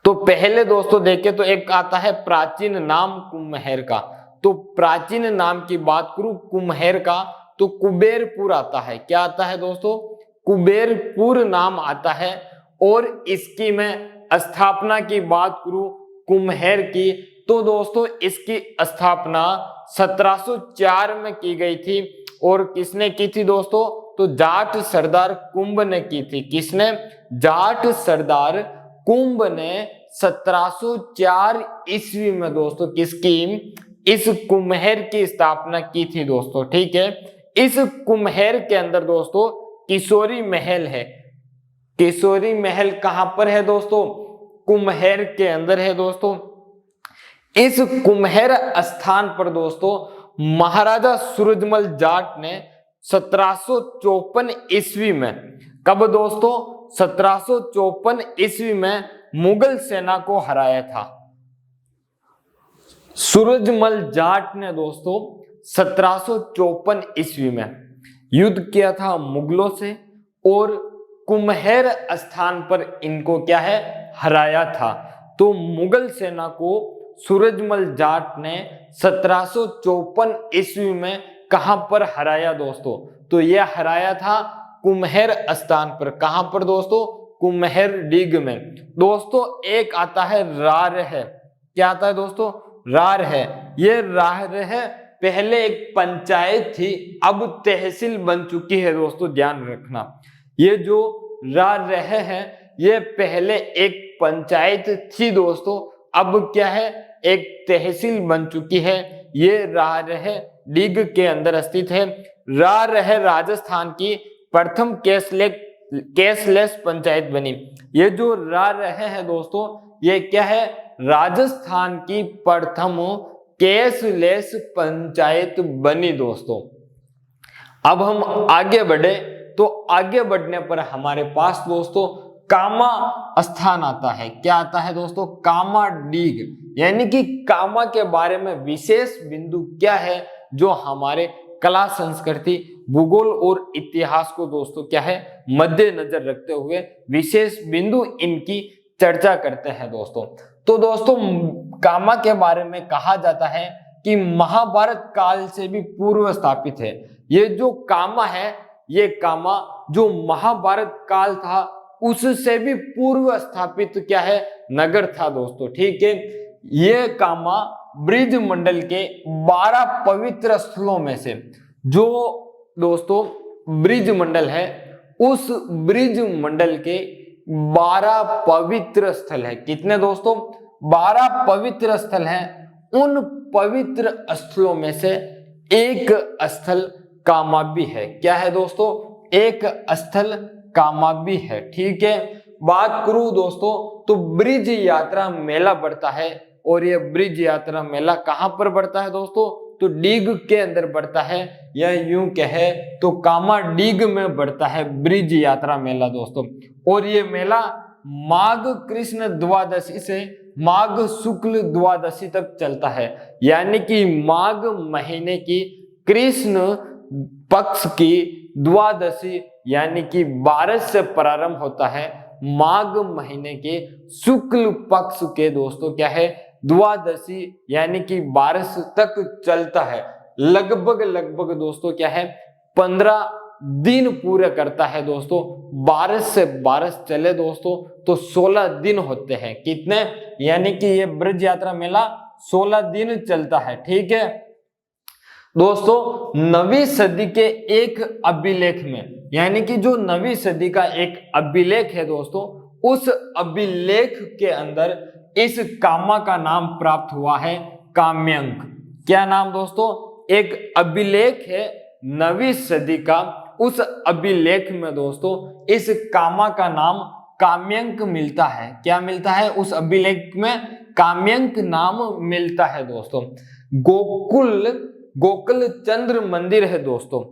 तो पहले दोस्तों देखें तो एक आता है प्राचीन नाम कुम्हेर का। तो प्राचीन नाम की बात करूं कुम्हेर का तो कुबेरपुर आता है। क्या आता है दोस्तों? कुबेरपुर नाम आता है। और इसकी मैं स्थापना की बात करूं कुम्हेर की तो दोस्तों इसकी स्थापना 1704 में की गई थी। और किसने की थी दोस्तों? तो जाट सरदार कुंभ ने की थी। किसने? जाट सरदार कुंभ ने 1704 ईस्वी में दोस्तों किसकी? इस कुम्हेर की स्थापना की थी दोस्तों, ठीक है। इस कुम्हेर के अंदर दोस्तों किशोरी महल है। किशोरी महल कहां पर है दोस्तों? कुम्हेर के अंदर है दोस्तों। इस कुम्हेर स्थान पर दोस्तों महाराजा सूरजमल जाट ने 1754 ईस्वी में, कब दोस्तों? 1754 ईस्वी में मुगल सेना को हराया था। सूरजमल जाट ने दोस्तों 1754 ईस्वी में युद्ध किया था मुगलों से और कुम्हेर स्थान पर इनको क्या है हराया था। तो मुगल सेना को सूरजमल जाट ने 1754 ईस्वी में कहां पर हराया दोस्तों? तो यह हराया था कुम्हेर स्थान पर। कहां पर दोस्तों? कुम्हेर डीग में। दोस्तों एक आता है रारह, क्या आता है दोस्तों? रारह। ये रारह पहले एक पंचायत थी, अब तहसील बन चुकी है दोस्तों, ध्यान रखना। ये जो रारह है ये पहले एक पंचायत थी दोस्तों, अब क्या है एक तहसील बन चुकी है। ये रारह डीग के अंदर स्थित है। रारह राजस्थान की प्रथम कैशलेस पंचायत बनी। ये जो रारह है दोस्तों ये क्या है? राजस्थान की प्रथम कैशलेस पंचायत बनी दोस्तों। अब हम आगे बढ़े तो आगे बढ़ने पर हमारे पास दोस्तों कामा स्थान आता है। क्या आता है दोस्तों? कामा डीग। यानी कि कामा के बारे में विशेष बिंदु क्या है जो हमारे कला संस्कृति भूगोल और इतिहास को दोस्तों क्या है मद्देनजर रखते हुए विशेष बिंदु इनकी चर्चा करते हैं दोस्तों। तो दोस्तों कामा के बारे में कहा जाता है कि महाभारत काल से भी पूर्व स्थापित है। ये जो कामा है ये कामा जो महाभारत काल था उससे भी पूर्व स्थापित क्या है नगर था दोस्तों। ठीक है, ये कामा ब्रिज मंडल के 12 पवित्र स्थलों में से, जो दोस्तों ब्रिज मंडल है उस ब्रिज मंडल के 12 पवित्र स्थल है। कितने दोस्तों? 12 पवित्र स्थल हैं। उन पवित्र स्थलों में से एक स्थल कामा भी है। क्या है दोस्तों? एक स्थल कामा भी है। ठीक है, बात करूं दोस्तों तो ब्रिज यात्रा मेला बढ़ता है और ये ब्रिज यात्रा मेला कहां पर बढ़ता है दोस्तों? तो डीग के अंदर बढ़ता है, या यूं कहे तो कामा डीग में बढ़ता है ब्रिज यात्रा मेला दोस्तों। और ये मेला माघ कृष्ण द्वादशी से माघ शुक्ल द्वादशी तक चलता है। यानी कि माघ महीने की कृष्ण पक्ष की द्वादशी यानी कि 12 से प्रारंभ होता है, माघ महीने के शुक्ल पक्ष के दोस्तों क्या है द्वादशी यानी कि 12 तक चलता है। लगभग दोस्तों क्या है 15 दिन पूरे करता है दोस्तों। 12 से 12 चले दोस्तों तो 16 दिन होते हैं। कितने? यानी कि ये ब्रज यात्रा मेला 16 दिन चलता है। ठीक है दोस्तों, नवीं सदी के एक अभिलेख में, यानी कि जो नवीं सदी का एक अभिलेख है दोस्तों, उस अभिलेख के अंदर इस कामा का नाम प्राप्त हुआ है काम्यंक। क्या नाम दोस्तों? एक अभिलेख है नवीं सदी का, उस अभिलेख में दोस्तों इस कामा का नाम काम्यंक मिलता है। क्या मिलता है? उस अभिलेख में काम्यंक नाम मिलता है दोस्तों। गोकुल चंद्र मंदिर है दोस्तों।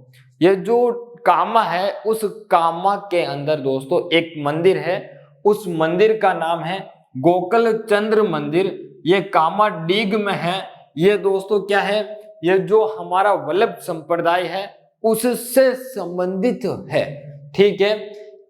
ये जो कामा है उस कामा के अंदर दोस्तों एक मंदिर है, उस मंदिर का नाम है गोकुल चंद्र मंदिर। ये कामा डीग में है। ये दोस्तों क्या है? ये जो हमारा वल्लभ संप्रदाय है उससे संबंधित है। ठीक है,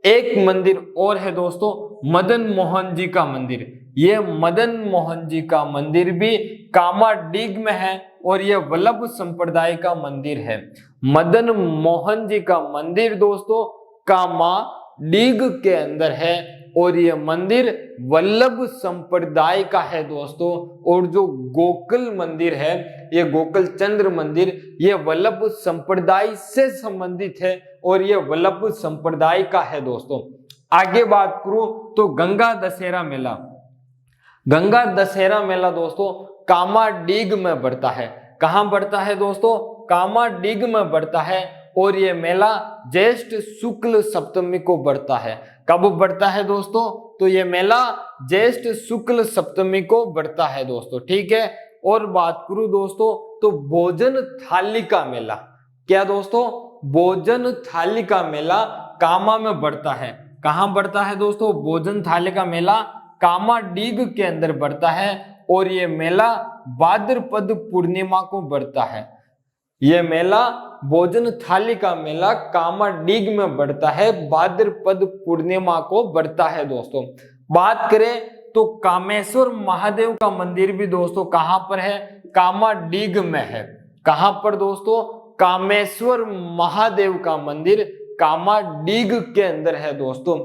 एक मंदिर और है दोस्तों मदन मोहन जी का मंदिर। ये मदन मोहन जी का मंदिर भी कामा डीग में है और ये वल्लभ संप्रदाय का मंदिर है। मदन मोहन जी का मंदिर दोस्तों कामा डीग के अंदर है और ये मंदिर वल्लभ संप्रदाय का है दोस्तों। और जो गोकुल मंदिर है, ये गोकुल चंद्र मंदिर, ये वल्लभ संप्रदाय से संबंधित है और ये वल्लभ संप्रदाय का है दोस्तों। आगे बात करूं तो गंगा दशहरा मेला। गंगा दशहरा मेला दोस्तों कामा डीग में बढ़ता है। कहां बढ़ता है दोस्तों? कामा डीग में बढ़ता है और ये मेला ज्येष्ठ शुक्ल सप्तमी को बढ़ता है। कब बढ़ता है दोस्तों? तो ये मेला ज्येष्ठ शुक्ल सप्तमी को बढ़ता है दोस्तों। ठीक है, और बात करूं दोस्तों तो भोजन थाली का मेला। क्या दोस्तों? भोजन थाली का मेला कामा में बढ़ता है। कहां बढ़ता है दोस्तों? भोजन थाली का मेला कामाडीग के अंदर बढ़ता है और ये मेला भाद्रपद पूर्णिमा को बढ़ता है। यह मेला भोजन थाली का मेला कामाडीग में बढ़ता है, भाद्रपद पूर्णिमा को बढ़ता है दोस्तों। बात करें तो कामेश्वर महादेव का मंदिर भी दोस्तों कहां पर है? कामाडीग में है। कहां पर दोस्तों? कामेश्वर महादेव का मंदिर कामाडीग के अंदर है दोस्तों।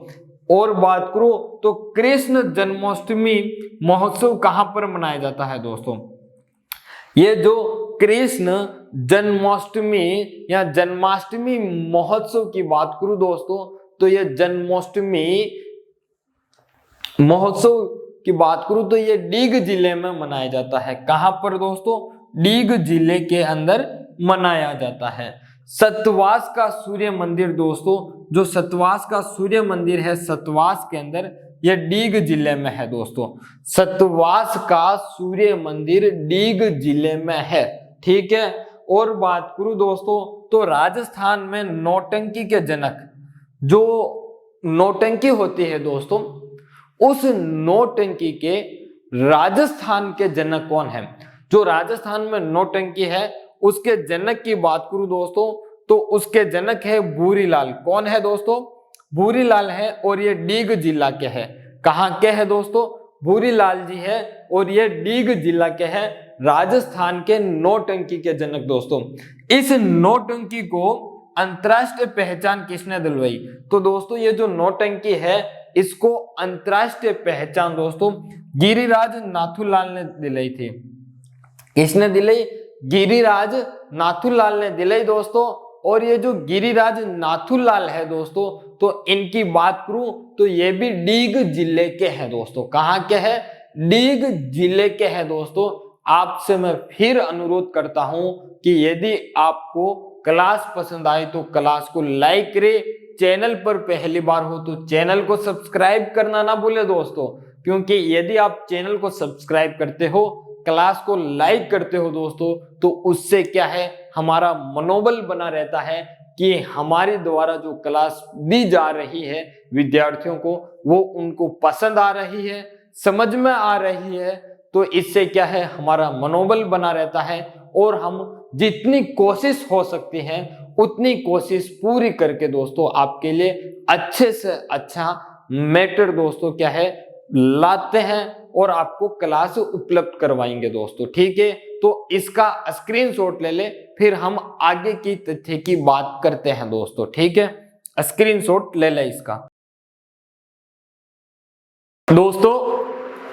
और बात करो तो कृष्ण जन्माष्टमी महोत्सव कहां पर मनाया जाता है दोस्तों? ये जो कृष्ण जन्माष्टमी या जन्माष्टमी महोत्सव की बात करूं दोस्तों, तो ये जन्माष्टमी महोत्सव की बात करूं तो ये डीग जिले में मनाया जाता है। कहां पर दोस्तों? डीग जिले के अंदर मनाया जाता है। सतवास का सूर्य मंदिर दोस्तों, जो सतवास का सूर्य मंदिर है सतवास के अंदर, यह डीग जिले में है दोस्तों। सतवास का सूर्य मंदिर डीग जिले में है, ठीक है। और बात करूं दोस्तों तो राजस्थान में नौटंकी के जनक, जो नौटंकी होती है दोस्तों, उस नौटंकी के राजस्थान के जनक कौन है? जो राजस्थान में नौटंकी है उसके जनक की बात करूं दोस्तों तो उसके जनक है भूरीलाल। कौन है दोस्तों? भूरीलाल है और ये डीग जिला के है। कहां के है दोस्तों? भूरीलाल जी है और ये डीग जिला के है, राजस्थान के नौटंकी के जनक दोस्तों। इस नौटंकी को अंतरराष्ट्रीय पहचान किसने दिलवाई? तो दोस्तों ये जो नौटंकी है इसको अंतरराष्ट्रीय पहचान दोस्तों गिरिराज नाथूलाल ने दिलाई थी। किसने दिलाई? गिरिराज नाथूलाल ने दिलाई दोस्तों। और ये जो गिरिराज नाथूलाल है दोस्तों, तो इनकी बात करूं तो ये भी डीग जिले के हैं दोस्तों। कहां के हैं? डीग जिले के हैं दोस्तों। आपसे मैं फिर अनुरोध करता हूं कि यदि आपको क्लास पसंद आए तो क्लास को लाइक करें, चैनल पर पहली बार हो तो चैनल को सब्सक्राइब करना ना भूले दोस्तों, क्योंकि यदि आप चैनल को सब्सक्राइब करते हो, क्लास को लाइक करते हो दोस्तों, तो उससे क्या है, हमारा मनोबल बना रहता है कि हमारे द्वारा जो क्लास दी जा रही है विद्यार्थियों को, वो उनको पसंद आ रही है, समझ में आ रही है। तो इससे क्या है, हमारा मनोबल बना रहता है और हम जितनी कोशिश हो सकती है उतनी कोशिश पूरी करके दोस्तों आपके लिए अच्छे से अच्छा मैटर दोस्तों क्या है लाते हैं और आपको क्लास उपलब्ध करवाएंगे दोस्तों, ठीक है। तो इसका स्क्रीनशॉट ले ले, फिर हम आगे की तथ्य की बात करते हैं दोस्तों, ठीक है। स्क्रीनशॉट ले ले इसका। दोस्तों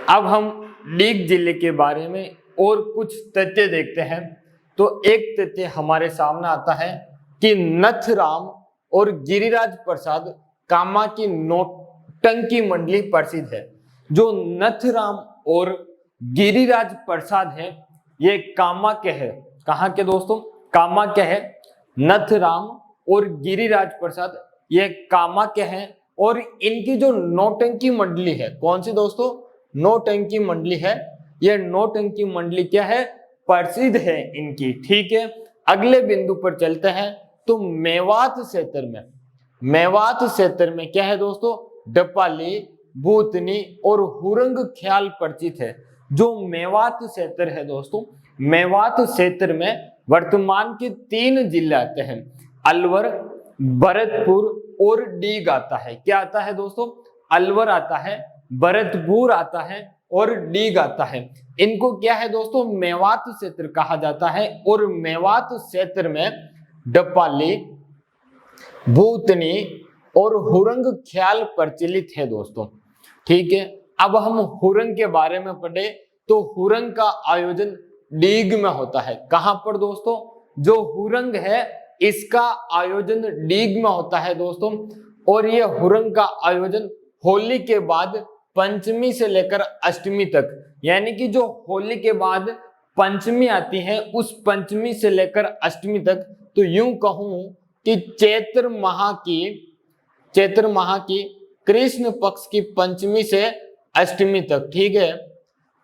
अब हम डीग जिले के बारे में और कुछ तथ्य देखते हैं। तो एक तथ्य हमारे सामने आता है कि नथराम और गिरिराज प्रसाद कामा की नौटंकी मंडली प्रसिद्ध है। जो नथराम और गिरिराज प्रसाद है ये कामा के है। कहां के दोस्तों? कामा के है। नथराम और गिरिराज प्रसाद ये कामा के हैं और इनकी जो नौटंकी मंडली है, कौन सी दोस्तों? नौटंकी मंडली है। ये नौटंकी मंडली क्या है? प्रसिद्ध है इनकी, ठीक है। अगले बिंदु पर चलते हैं। तो मेवात क्षेत्र में क्या है दोस्तों? डपाली, भूतनी और हुरंग ख्याल परिचित है। जो मेवात क्षेत्र है दोस्तों, मेवात क्षेत्र में वर्तमान के 3 जिले आते हैं, अलवर, भरतपुर और डीग आता है। क्या आता है दोस्तों? अलवर आता है, भरतपुर आता है और डीग आता है। इनको क्या है दोस्तों? मेवात क्षेत्र कहा जाता है। और मेवात क्षेत्र में डपाली, भूतनी और हुरंग ख्याल प्रचलित है दोस्तों, ठीक है। अब हम हुरंग के बारे में पढ़े तो हुरंग का आयोजन डीग में होता है। कहां पर दोस्तों? जो हुरंग है इसका आयोजन डीग में होता है दोस्तों। और ये हुरंग का आयोजन होली के बाद पंचमी से लेकर अष्टमी तक, यानी कि जो होली के बाद पंचमी आती है उस पंचमी से लेकर अष्टमी तक, तो यूं कहूं कि चैत्र माह की कृष्ण पक्ष की पंचमी से अष्टमी तक, ठीक है।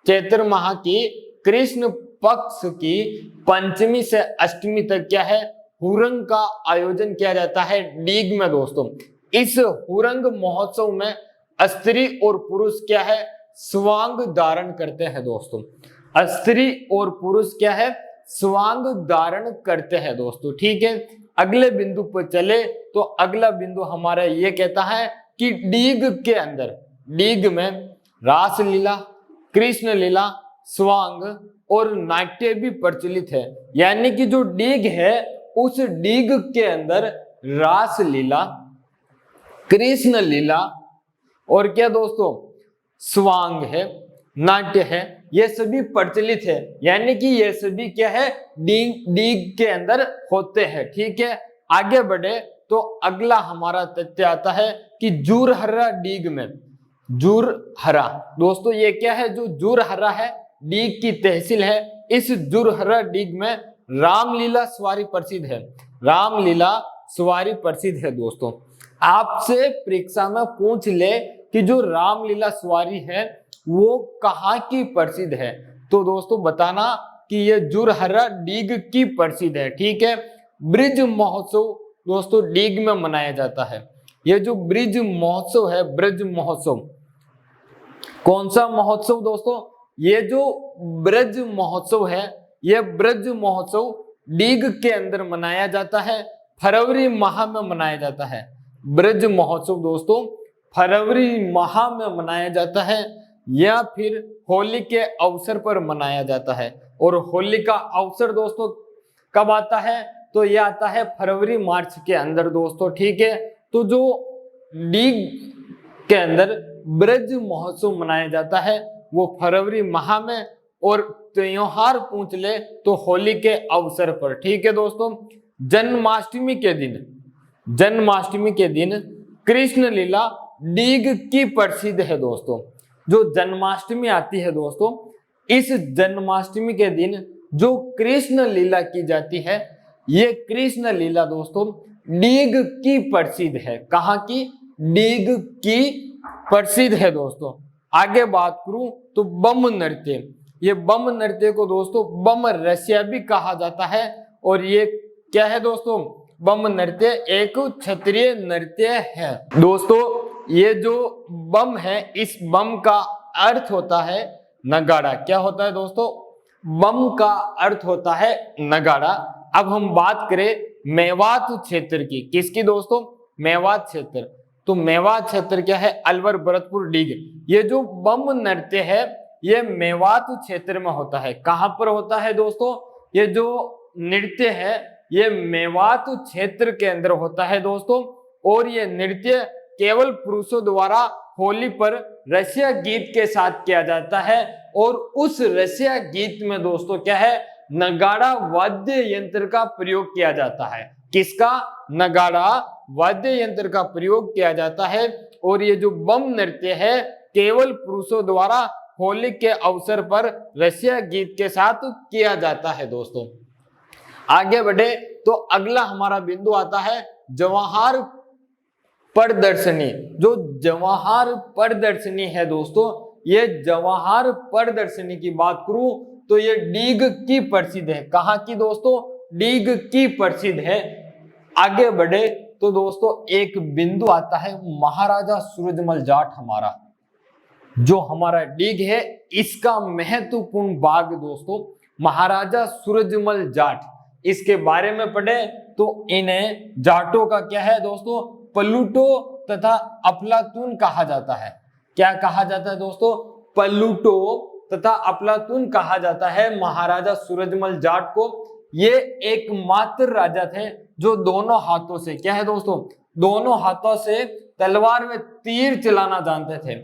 चैत्र माह की कृष्ण पक्ष की पंचमी से अष्टमी तक क्या है? हुरंग का आयोजन किया जाता है डीग में दोस्तों। इस हुरंग महोत्सव में स्त्री और पुरुष क्या है? स्वांग धारण करते हैं दोस्तों। स्त्री और पुरुष क्या है, स्वांग धारण करते हैं दोस्तों। ठीक है, अगले बिंदु पर चले तो अगला बिंदु हमारा ये कहता है कि डीग के अंदर, डीग में रासलीला, कृष्ण लीला, स्वांग और नाट्य भी प्रचलित है। यानी कि जो डीग है उस डीग के अंदर रासलीला, कृष्ण लीला और क्या दोस्तों, स्वांग है, नाट्य है, ये सभी प्रचलित है। यानी कि ये सभी क्या है, डीग के अंदर होते हैं। ठीक है, आगे बढ़े तो अगला हमारा तथ्य आता है कि जूरहरा डीग में, जूरहरा दोस्तों ये क्या है, जो जूरहरा है डीग की तहसील है, इस जूरहरा डीग में रामलीला सवारी प्रसिद्ध है। रामलीला सवारी प्रसिद्ध है दोस्तों। आपसे परीक्षा में पूछ ले कि जो रामलीला सवारी है वो कहाँ की प्रसिद्ध है, तो दोस्तों बताना कि ये जूरहरा डीग की प्रसिद्ध है। ठीक है, ब्रिज महोत्सव दोस्तों डीग में मनाया जाता है। ये जो ब्रिज महोत्सव है, ब्रज महोत्सव, कौन सा महोत्सव दोस्तों, ये जो ब्रज महोत्सव है, ये ब्रज महोत्सव डीग के अंदर मनाया जाता है, फरवरी माह में मनाया जाता है। ब्रज महोत्सव दोस्तों फरवरी माह में मनाया जाता है या फिर होली के अवसर पर मनाया जाता है। और होली का अवसर दोस्तों कब आता है, तो यह आता है फरवरी मार्च के अंदर दोस्तों। ठीक है, तो जो डीग के अंदर ब्रज महोत्सव मनाया जाता है वो फरवरी माह में, और त्योहार पूछ ले तो होली के अवसर पर। ठीक है दोस्तों, जन्माष्टमी के दिन, जन्माष्टमी के दिन कृष्ण लीला डीग की प्रसिद्ध है दोस्तों। जो जन्माष्टमी आती है दोस्तों, इस जन्माष्टमी के दिन जो कृष्ण लीला की जाती है, ये कृष्ण लीला दोस्तों डीग की प्रसिद्ध है। कहाँ की, डीग की प्रसिद्ध है दोस्तों। आगे बात करूं तो बम नृत्य, ये बम नृत्य को दोस्तों बम रसिया भी कहा जाता है। और ये क्या है दोस्तों, बम नृत्य एक क्षत्रिय नृत्य है दोस्तों। ये जो बम है, इस बम का अर्थ होता है नगाड़ा। क्या होता है दोस्तों, बम का अर्थ होता है नगाड़ा। अब हम बात करें मेवात क्षेत्र की, किसकी दोस्तों, मेवात क्षेत्र। तो मेवात क्षेत्र क्या है, अलवर, भरतपुर, डीग। ये जो बम नृत्य है ये मेवात क्षेत्र में होता है। कहां पर होता है दोस्तों, ये जो नृत्य है ये मेवात क्षेत्र के अंदर होता है दोस्तों। और ये नृत्य केवल पुरुषों द्वारा होली पर रसिया गीत के साथ किया जाता है। और उस रसिया गीत में दोस्तों क्या है, नगाड़ा वाद्य यंत्र का प्रयोग किया जाता है। किसका, नगाड़ा वाद्य यंत्र का प्रयोग किया जाता है। और ये जो बम नृत्य है केवल पुरुषों द्वारा होली के अवसर पर रसिया गीत के साथ किया जाता है दोस्तों। आगे बढ़े तो अगला हमारा बिंदु आता है जवाहर प्रदर्शनी। जो जवाहर प्रदर्शनी है दोस्तों, ये जवाहर प्रदर्शनी की बात करूं तो ये डीग की प्रसिद्ध है। कहाँ की दोस्तों, डीग की प्रसिद्ध है। आगे बढ़े तो दोस्तों एक बिंदु आता है महाराजा सूरजमल जाट। हमारा जो हमारा डीग है इसका महत्वपूर्ण भाग दोस्तों महाराजा सूरजमल जाट, इसके बारे में पढ़े तो इन्हें जाटों का क्या है दोस्तों, प्लूटो तथा अफलातून कहा जाता है। क्या कहा जाता है दोस्तों, प्लूटो तथा अफलातून कहा जाता है महाराजा सूरजमल जाट को। ये एकमात्र राजा थे जो दोनों हाथों से, क्या है दोस्तों, दोनों हाथों से तलवार में तीर चलाना जानते थे।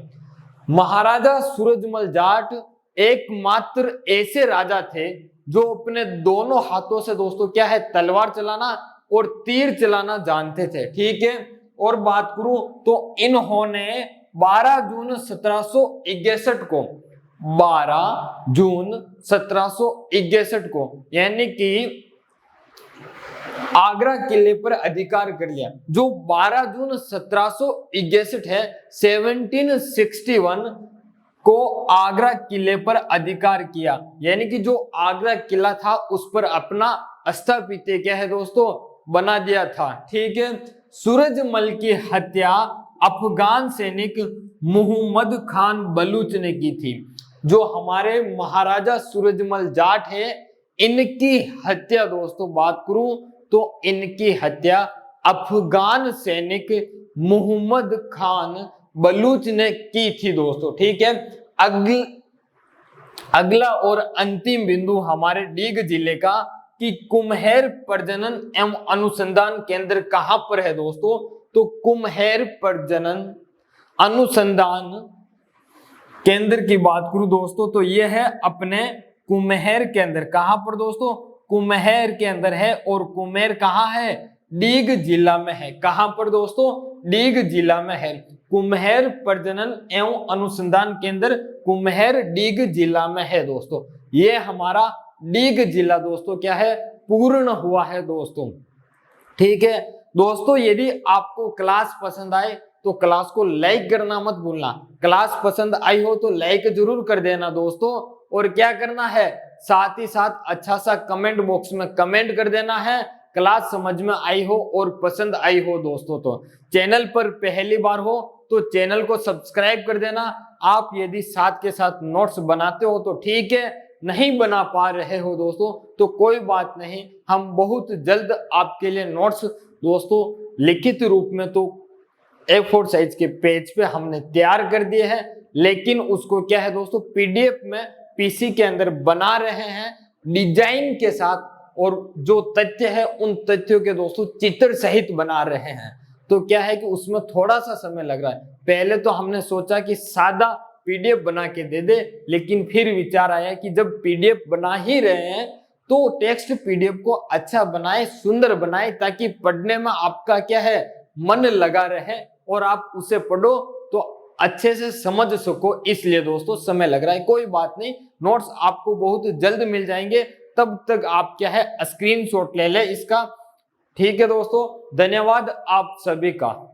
महाराजा सूरजमल जाट एकमात्र ऐसे राजा थे जो अपने दोनों हाथों से दोस्तों क्या है, तलवार चलाना और तीर चलाना जानते थे। ठीक है, और बात करूं तो इन्होंने 12 जून 1761 को 12 जून 1761 को यानी कि आगरा किले पर अधिकार कर लिया। जो 12 जून 1761 है, 1761 को आगरा किले पर अधिकार किया। यानी कि जो आगरा किला था उस पर अपना स्थापित्य क्या है दोस्तों, बना दिया था। ठीक है, सूरजमल की हत्या अफगान सैनिक मोहम्मद खान बलूच ने की थी। जो हमारे महाराजा सूरजमल जाट है, इनकी हत्या दोस्तों बात करूं तो इनकी हत्या अफगान सैनिक मोहम्मद खान बलूच ने की थी दोस्तों। ठीक है, अगला और अंतिम बिंदु हमारे डीग जिले का कि कुम्हेर प्रजनन एवं अनुसंधान केंद्र कहां पर है दोस्तों? तो कुम्हेर प्रजनन अनुसंधान केंद्र की बात करूं दोस्तों तो यह है अपने कुम्हेर केंद्र। कहां पर दोस्तों? कुम्हेर के अंदर है। और कुम्हेर कहां है? डीग जिला में है। कहां पर दोस्तों? डीग जिला में है। कुम्हेर प्रजनन एवं अनुसंधान केंद्र कुम्हेर डीग जिला में है दोस्तों। ये हमारा डीग जिला दोस्तों क्या है? पूर्ण हुआ है दोस्तों। ठीक है दोस्तों, यदि आपको क्लास पसंद आए तो क्लास को लाइक करना मत भूलना। क्लास पसंद आई हो तो लाइक जरूर कर देना दोस्तों। और क्या करना है, साथ ही साथ अच्छा सा कमेंट बॉक्स में कमेंट कर देना है क्लास समझ में आई हो और पसंद आई हो दोस्तों। तो चैनल पर पहली बार हो तो चैनल को सब्सक्राइब कर देना। आप यदि साथ के साथ नोट्स बनाते हो तो ठीक है, नहीं बना पा रहे हो दोस्तों तो कोई बात नहीं, हम बहुत जल्द आपके लिए नोट्स दोस्तों लिखित रूप में तो A4 साइज के पेज पे हमने तैयार कर दिए हैं, लेकिन उसको क्या है दोस्तों PDF में PC के अंदर बना रहे हैं डिजाइन के साथ। और जो तथ्य है उन तथ्यों के दोस्तों चित्र सहित बना रहे हैं। तो क्या है कि उसमें थोड़ा सा समय लग रहा है। पहले तो हमने सोचा कि सादा PDF बना के दे दे, लेकिन फिर विचार आया कि जब PDF बना ही रहे हैं तो टेक्स्ट PDF को अच्छा बनाए, सुंदर बनाए, ताकि पढ़ने में आपका क्या है मन लगा रहे और आप उसे पढ़ो तो अच्छे से समझ सको। इसलिए दोस्तों समय लग रहा है, कोई बात नहीं, नोट्स आपको बहुत जल्द मिल जाएंगे। तब तक आप क्या है स्क्रीनशॉट ले ले इसका। ठीक है दोस्तों, धन्यवाद आप सभी का।